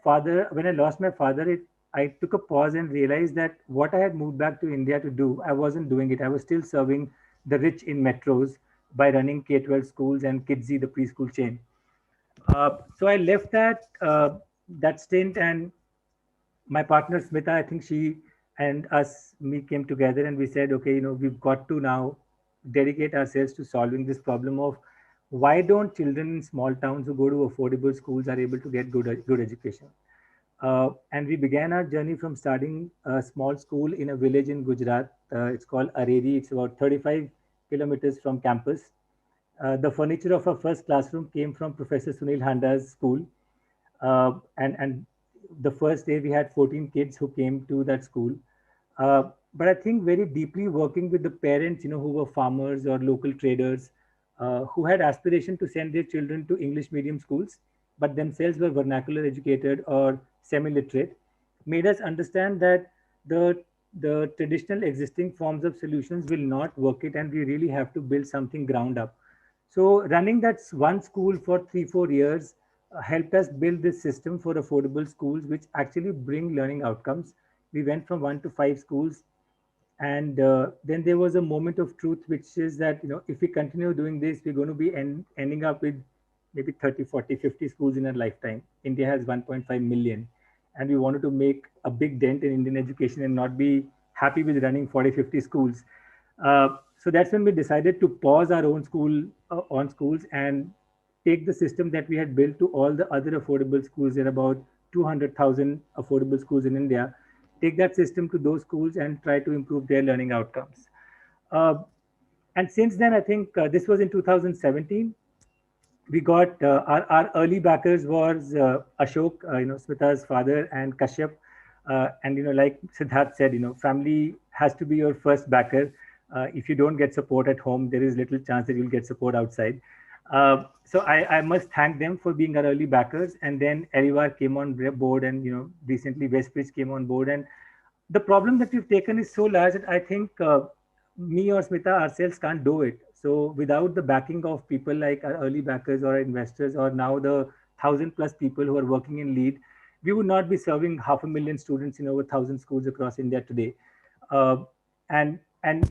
lost my father, I took a pause and realized that what I had moved back to India to do, I wasn't doing it. I was still serving the rich in metros by running K-12 schools and Kidzi, the preschool chain. So I left that stint, and my partner Smita, I think she and me came together and we said, okay, we've got to now dedicate ourselves to solving this problem of why don't children in small towns who go to affordable schools are able to get good education. And we began our journey from starting a small school in a village in Gujarat. It's called Areri. It's about 35 kilometers from campus. The furniture of our first classroom came from Professor Sunil Handa's school. And the first day we had 14 kids who came to that school. But I think very deeply working with the parents, who were farmers or local traders, who had aspiration to send their children to English medium schools, but themselves were vernacular educated or semi-literate, made us understand that the traditional existing forms of solutions will not work it, and we really have to build something ground up. So running that one school for 3-4 years helped us build this system for affordable schools, which actually bring learning outcomes. We went from 1 to 5 schools. And then there was a moment of truth, which is that, if we continue doing this, we're going to be ending up with maybe 30, 40, 50 schools in a lifetime. India has 1.5 million. And we wanted to make a big dent in Indian education and not be happy with running 40, 50 schools. So that's when we decided to pause our own on schools and take the system that we had built to all the other affordable schools. There are about 200,000 affordable schools in India. Take that system to those schools and try to improve their learning outcomes. And since then, I think this was in 2017, we got our early backers was Ashok, Smita's father, and Kashyap. And like Siddharth said, family has to be your first backer. If you don't get support at home, there is little chance that you'll get support outside. So I must thank them for being our early backers. And then Erivar came on board, and recently Westbridge came on board. And the problem that we've taken is so large that I think me or Smita ourselves can't do it. So without the backing of people like our early backers or our investors, or now the 1,000+ people who are working in LEAD, we would not be serving 500,000 students in over 1,000 schools across India today. And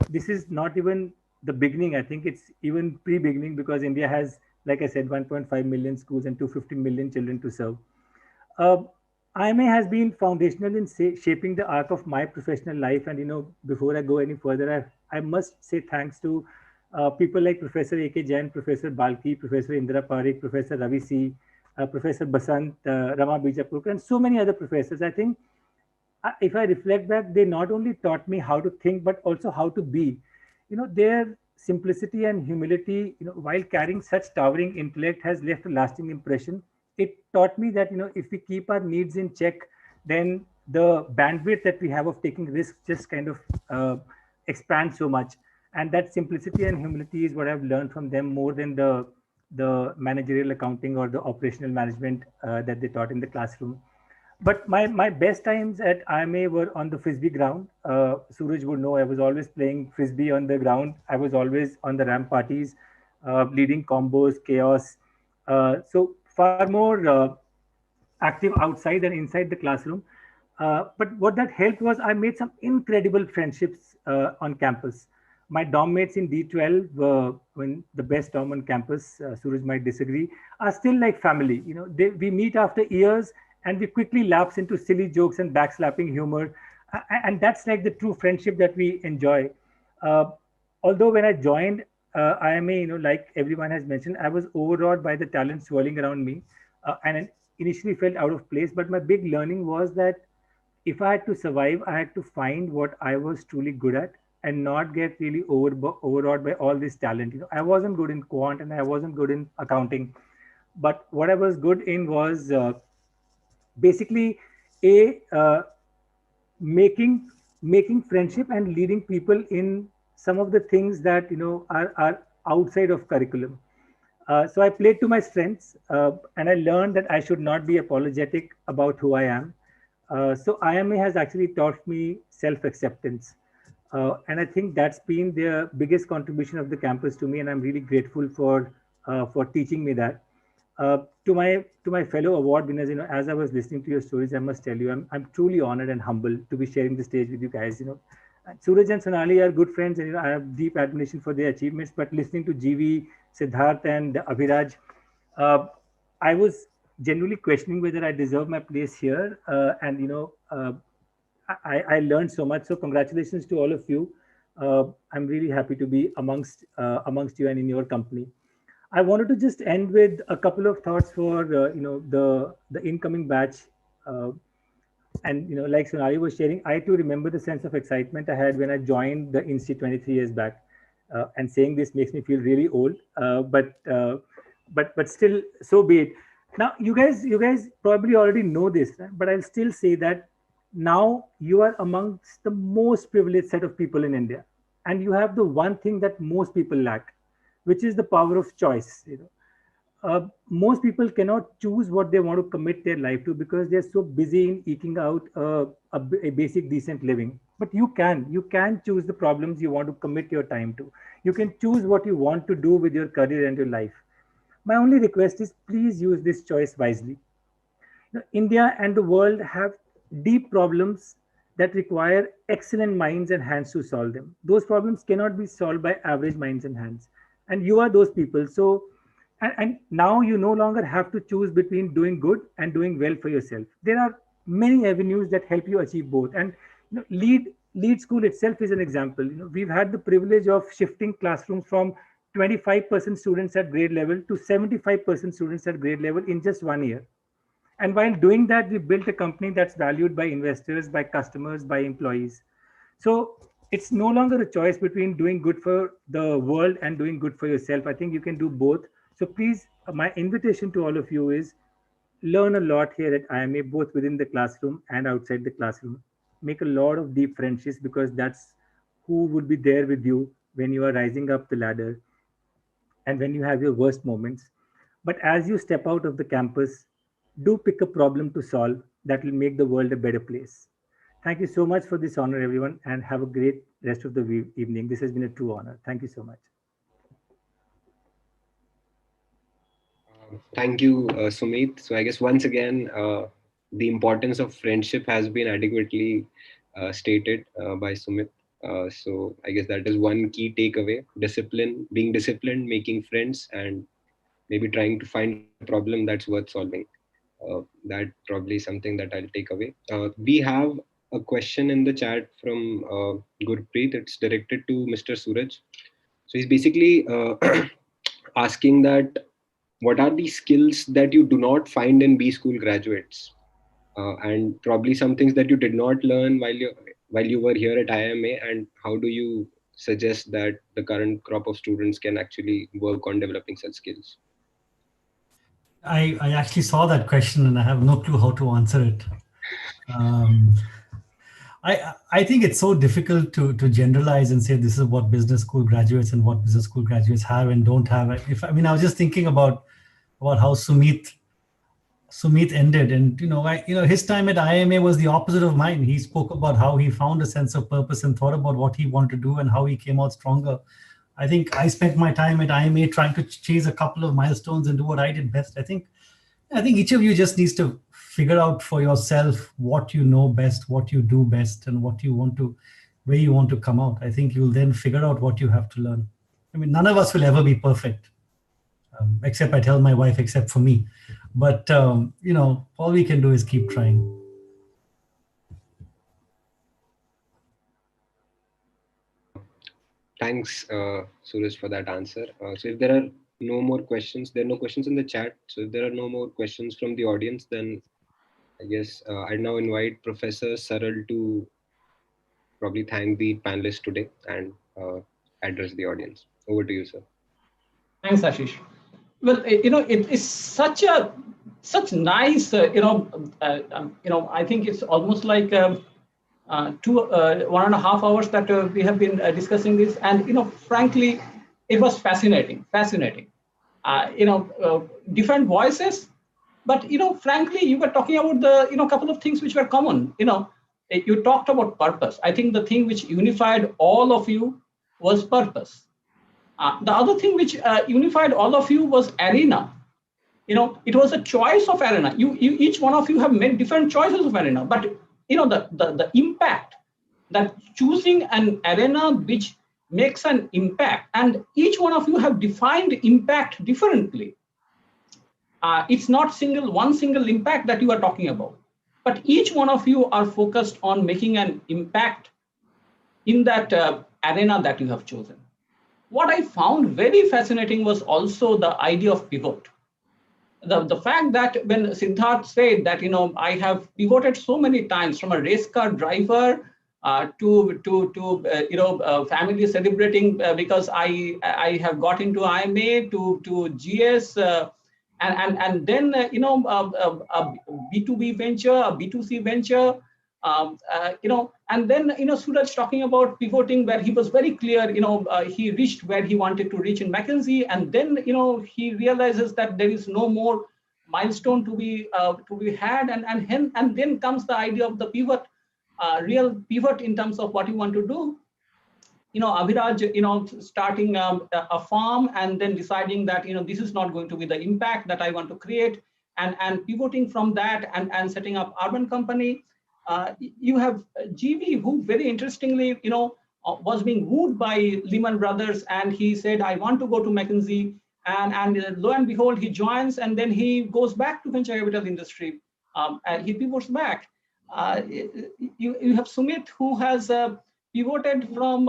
this is not even the beginning. I think it's even pre-beginning, because India has, like I said, 1.5 million schools and 250 million children to serve. IMA has been foundational in shaping the arc of my professional life. And before I go any further, I must say thanks to people like Professor A.K. Jain, Professor Balki, Professor Indra Parikh, Professor Ravi C, Professor Basant, Rama Bijapurkar, and so many other professors. I think if I reflect back, they not only taught me how to think, but also how to be. Their simplicity and humility, while carrying such towering intellect, has left a lasting impression. It taught me that, if we keep our needs in check, then the bandwidth that we have of taking risks just kind of expands so much. And that simplicity and humility is what I've learned from them, more than the managerial accounting or the operational management that they taught in the classroom. But my best times at IMA were on the Frisbee ground. Suraj would know I was always playing Frisbee on the ground. I was always on the ramp parties, leading combos, chaos. So far more active outside than inside the classroom. But what that helped was I made some incredible friendships on campus. My dorm mates in D12 were when the best dorm on campus, Suraj might disagree, are still like family. You know, we meet after years and we quickly lapse into silly jokes and backslapping humor. And that's like the true friendship that we enjoy. Uh, Although when I joined IMA, you know, like everyone has mentioned, I was overawed by the talent swirling around me, and initially felt out of place. But my big learning was that if I had to survive, I had to find what I was truly good at and not get really overawed by all this talent. You know, I wasn't good in quant and I wasn't good in accounting, but what I was good in was basically a making friendship and leading people in some of the things that are outside of curriculum. So I played to my strengths, and I learned that I should not be apologetic about who I am. So IMA has actually taught me self-acceptance, and I think that's been the biggest contribution of the campus to me, and I'm really grateful for teaching me that. To my fellow award winners, as I was listening to your stories, I must tell you, I'm truly honored and humbled to be sharing the stage with you guys. Suraj and Sonali are good friends, and I have deep admiration for their achievements. But listening to GV, Siddharth, and Abhiraj, uh, I was genuinely questioning whether I deserve my place here. And I learned so much. So congratulations to all of you. I'm really happy to be amongst you and in your company. I wanted to just end with a couple of thoughts for the incoming batch. Uh, and like Sonali was sharing, I too remember the sense of excitement I had when I joined the Institute 23 years back. And saying this makes me feel really old, but still, so be it. Now, you guys probably already know this, right? But I'll still say that now you are amongst the most privileged set of people in India, and you have the one thing that most people lack, which is the power of choice. Most people cannot choose what they want to commit their life to because they're so busy in eking out a basic decent living. But you can choose the problems you want to commit your time to. You can choose what you want to do with your career and your life. My only request is please use this choice wisely. India and the world have deep problems that require excellent minds and hands to solve them. Those problems cannot be solved by average minds and hands. And you are those people. So, and now you no longer have to choose between doing good and doing well for yourself. There are many avenues that help you achieve both. And lead school itself is an example. We've had the privilege of shifting classrooms from 25% students at grade level to 75% students at grade level in just 1 year. And while doing that, we built a company that's valued by investors, by customers, by employees. So it's no longer a choice between doing good for the world and doing good for yourself. I think you can do both. So please, my invitation to all of you is learn a lot here at IMA, both within the classroom and outside the classroom. Make a lot of deep friendships because that's who would be there with you when you are rising up the ladder and when you have your worst moments. But as you step out of the campus, do pick a problem to solve that will make the world a better place. Thank you so much for this honor, everyone, and have a great rest of the evening. This has been a true honor. Thank you so much. Thank you, Sumit. So I guess once again, the importance of friendship has been adequately stated by Sumit. So I guess that is one key takeaway: discipline, being disciplined, making friends, and maybe trying to find a problem that's worth solving. That probably is something that I'll take away. We have a question in the chat from Gurpreet. It's directed to Mr. Suraj. So he's basically asking that what are the skills that you do not find in B school graduates, and probably some things that you did not learn while you were here at IMA, and how do you suggest that the current crop of students can actually work on developing such skills? I actually saw that question and I have no clue how to answer it. I think it's so difficult to generalize and say this is what business school graduates and what business school graduates have and don't have. I was just thinking about how Sumit ended, and his time at IMA was the opposite of mine. He spoke about how he found a sense of purpose and thought about what he wanted to do and how he came out stronger. I think I spent my time at IMA trying to chase a couple of milestones and do what I did best. I think each of you just needs to figure out for yourself what you know best, what you do best, and what you want to where you want to come out. I think you'll then figure out what you have to learn. I mean, none of us will ever be perfect, except I tell my wife, except for me. But, all we can do is keep trying. Thanks, Suraj, for that answer. So if there are no more questions, there are no questions in the chat. So if there are no more questions from the audience, then I guess I now invite Professor Saral to probably thank the panelists today and address the audience. Over to you, sir. Thanks, Ashish. Well, it is such nice, I think it's almost like 1.5 hours that we have been discussing this, and frankly, it was fascinating. Different voices, but frankly, you were talking about the couple of things which were common. You talked about purpose. I think the thing which unified all of you was purpose. The other thing which unified all of you was arena. It was a choice of arena. Each one of you have made different choices of arena, but the impact, that choosing an arena which makes an impact, and each one of you have defined impact differently. It's not one single impact that you are talking about, but each one of you are focused on making an impact in that arena that you have chosen. What I found very fascinating was also the idea of pivot. The fact that when Siddharth said that, I have pivoted so many times from a race car driver to family celebrating because I have got into IMA to GS and then a B2B venture, a B2C venture. And then Suraj talking about pivoting, where he was very clear. He reached where he wanted to reach in McKinsey, and then he realizes that there is no more milestone to be had, and then comes the idea of the pivot, real pivot in terms of what you want to do. Abhiraj, starting a farm and then deciding that this is not going to be the impact that I want to create, and pivoting from that and setting up urban company. You have GV, who very interestingly, was being wooed by Lehman Brothers, and he said, I want to go to McKinsey, and lo and behold, he joins, and then he goes back to venture capital industry, and he pivots back. You have Sumit, who has pivoted from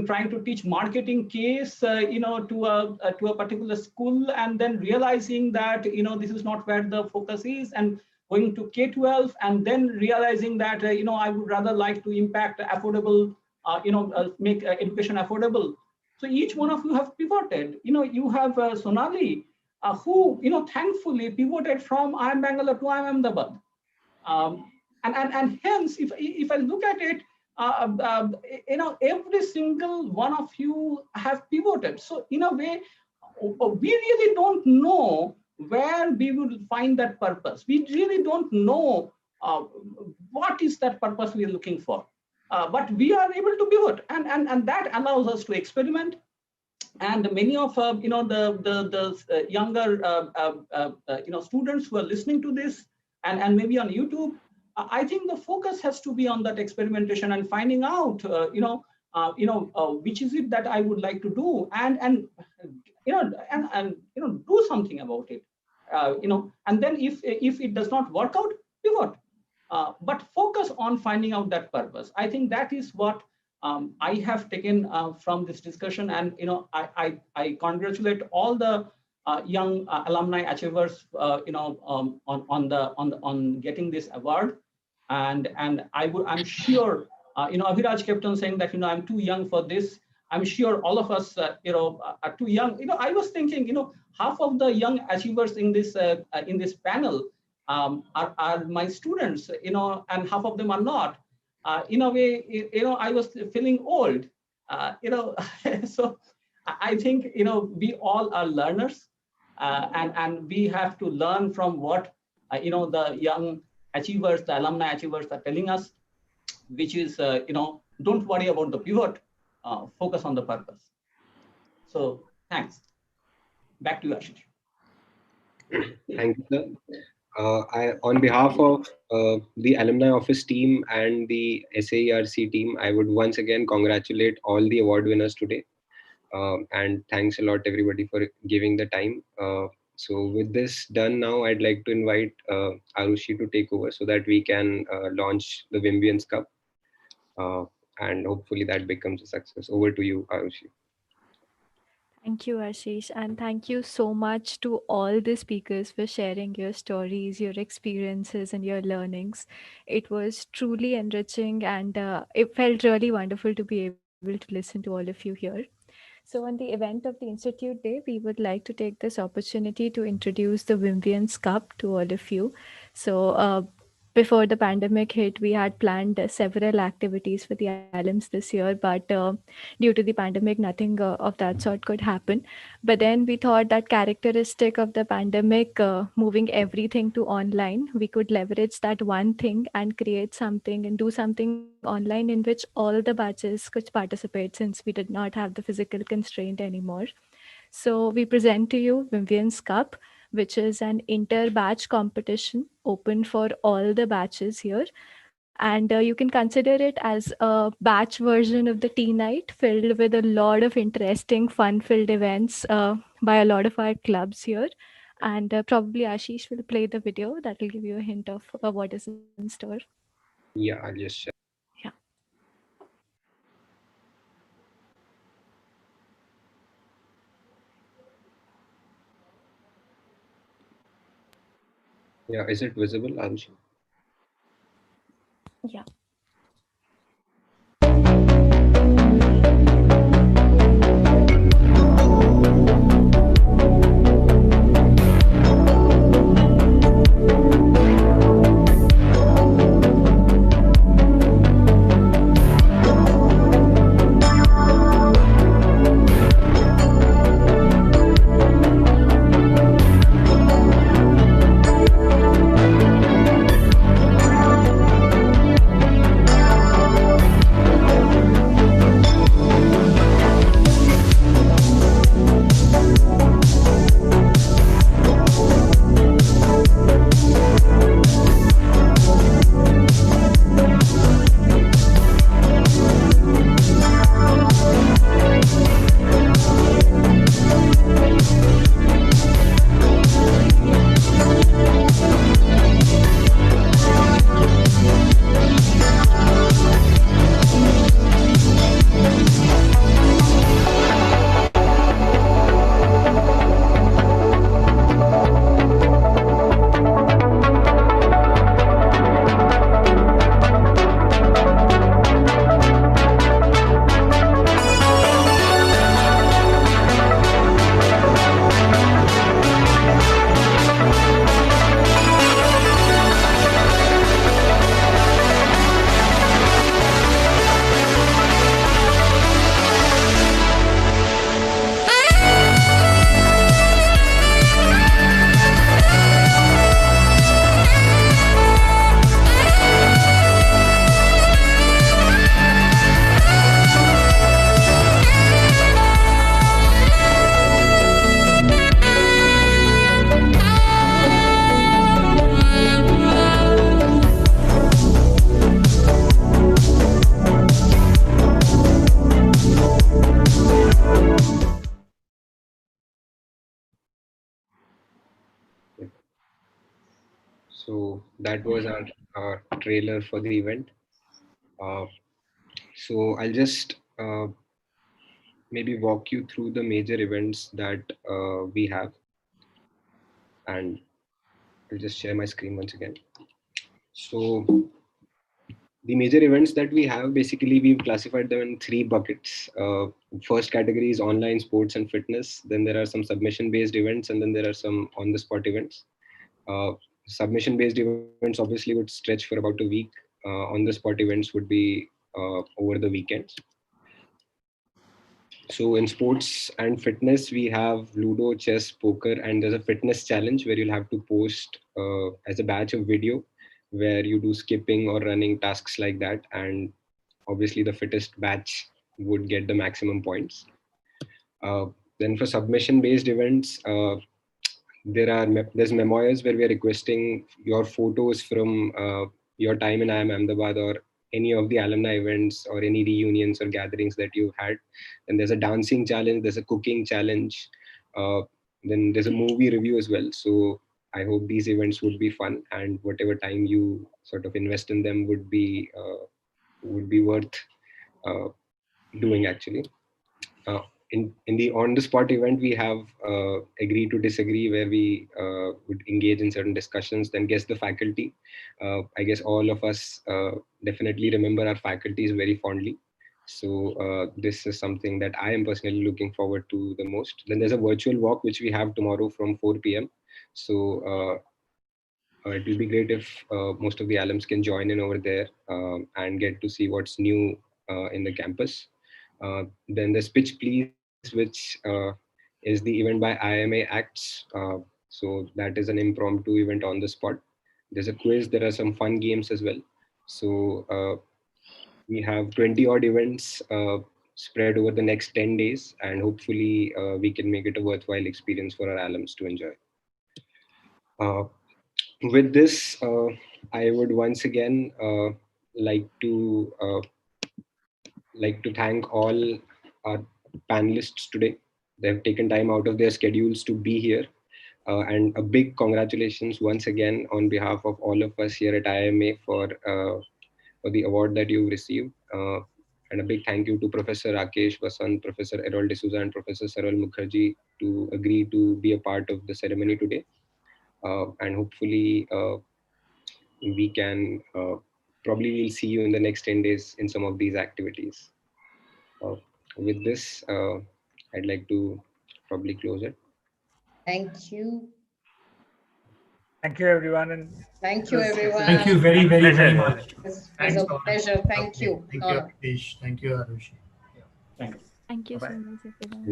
trying to teach marketing case, to a particular school, and then realizing that this is not where the focus is, and going to K-12, and then realizing that I would rather like to impact affordable, make education affordable. So each one of you have pivoted. You have Sonali, who thankfully pivoted from IIM Bangalore to IIM Ahmedabad, and hence if I look at it, every single one of you have pivoted. So in a way, we really don't know where we will find that purpose. We really don't know what is that purpose we are looking for. But we are able to pivot, and that allows us to experiment. And many of the younger students who are listening to this, and maybe on YouTube, I think the focus has to be on that experimentation and finding out, which is it that I would like to do, and do something about it, and then if it does not work out, pivot, but focus on finding out that purpose. I think that is what I have taken from this discussion, and I congratulate all the young alumni achievers, on getting this award. And I'm sure, Abhiraj kept on saying that, I'm too young for this. I'm sure all of us, are too young. I was thinking, half of the young achievers in this panel are my students, and half of them are not. In a way, I was feeling old, so I think, we all are learners, and we have to learn from what, the young achievers, the alumni achievers are telling us, which is, don't worry about the pivot, focus on the purpose. So thanks. Back to you, Ashish. Thank you, sir. On behalf of the alumni office team and the SAERC team, I would once again congratulate all the award winners today. And thanks a lot, everybody, for giving the time. So with this done now, I'd like to invite Arushi to take over so that we can launch the Vimbians Cup. And hopefully that becomes a success. Over to you, Arushi. Thank you, Ashish, and thank you so much to all the speakers for sharing your stories, your experiences, and your learnings. It was truly enriching, and it felt really wonderful to be able to listen to all of you here. So, on the event of the Institute Day, we would like to take this opportunity to introduce the Wimbians Cup to all of you. So, before the pandemic hit, we had planned several activities for the alums this year, but due to the pandemic, nothing of that sort could happen. But then we thought that characteristic of the pandemic, moving everything to online, we could leverage that one thing and create something and do something online in which all the batches could participate, since we did not have the physical constraint anymore. So we present to you Wimwian's Cup, which is an inter-batch competition open for all the batches here. And you can consider it as a batch version of the tea night filled with a lot of interesting, fun-filled events by a lot of our clubs here. And probably Ashish will play the video that will give you a hint of what is in store. Yeah, I'll just share. Yeah. Yeah, is it visible, Arushi? Yeah. So that was our trailer for the event. Uh, so I'll just maybe walk you through the major events that we have, and I'll just share my screen once again. So the major events that we have, basically we've classified them in three buckets. First category is online sports and fitness. Then there are some submission based events, and then there are some on the spot events. Submission based events obviously would stretch for about a week. On the spot events would be over the weekends. So in sports and fitness, we have Ludo, chess, poker, and there's a fitness challenge where you'll have to post as a batch of video where you do skipping or running tasks like that. And obviously the fittest batch would get the maximum points. Then for submission based events, there's memoirs where we are requesting your photos from your time in IIM Ahmedabad or any of the alumni events or any reunions or gatherings that you've had. And there's a dancing challenge, there's a cooking challenge, then there's a movie review as well. So I hope these events would be fun, and whatever time you sort of invest in them would be worth doing actually. In the on the spot event, we have agree to disagree, where we would engage in certain discussions, then guess the faculty. I guess all of us definitely remember our faculties very fondly. So this is something that I am personally looking forward to the most. Then there's a virtual walk which we have tomorrow from 4 p.m. So it will be great if most of the alums can join in over there and get to see what's new in the campus. Then there's Pitch Please, which is the event by IMA Acts. So that is an impromptu event on the spot. There's a quiz. There are some fun games as well. So we have 20 odd events spread over the next 10 days, and hopefully we can make it a worthwhile experience for our alums to enjoy. With this, I would once again like to thank all our panelists today. They have taken time out of their schedules to be here. And a big congratulations once again on behalf of all of us here at IMA for the award that you've received. And a big thank you to Professor Rakesh Vasant, Professor Errol D'Souza, and Professor Saral Mukherjee to agree to be a part of the ceremony today. And hopefully we can probably we'll see you in the next 10 days in some of these activities. With this, I'd like to probably close it. Thank you. Thank you, everyone. And thank you, everyone. Thank you very, very, very much. It's a pleasure. Thank you. Thank you, Abhiraj. Thank you, Arushi. Thank you so much, everyone.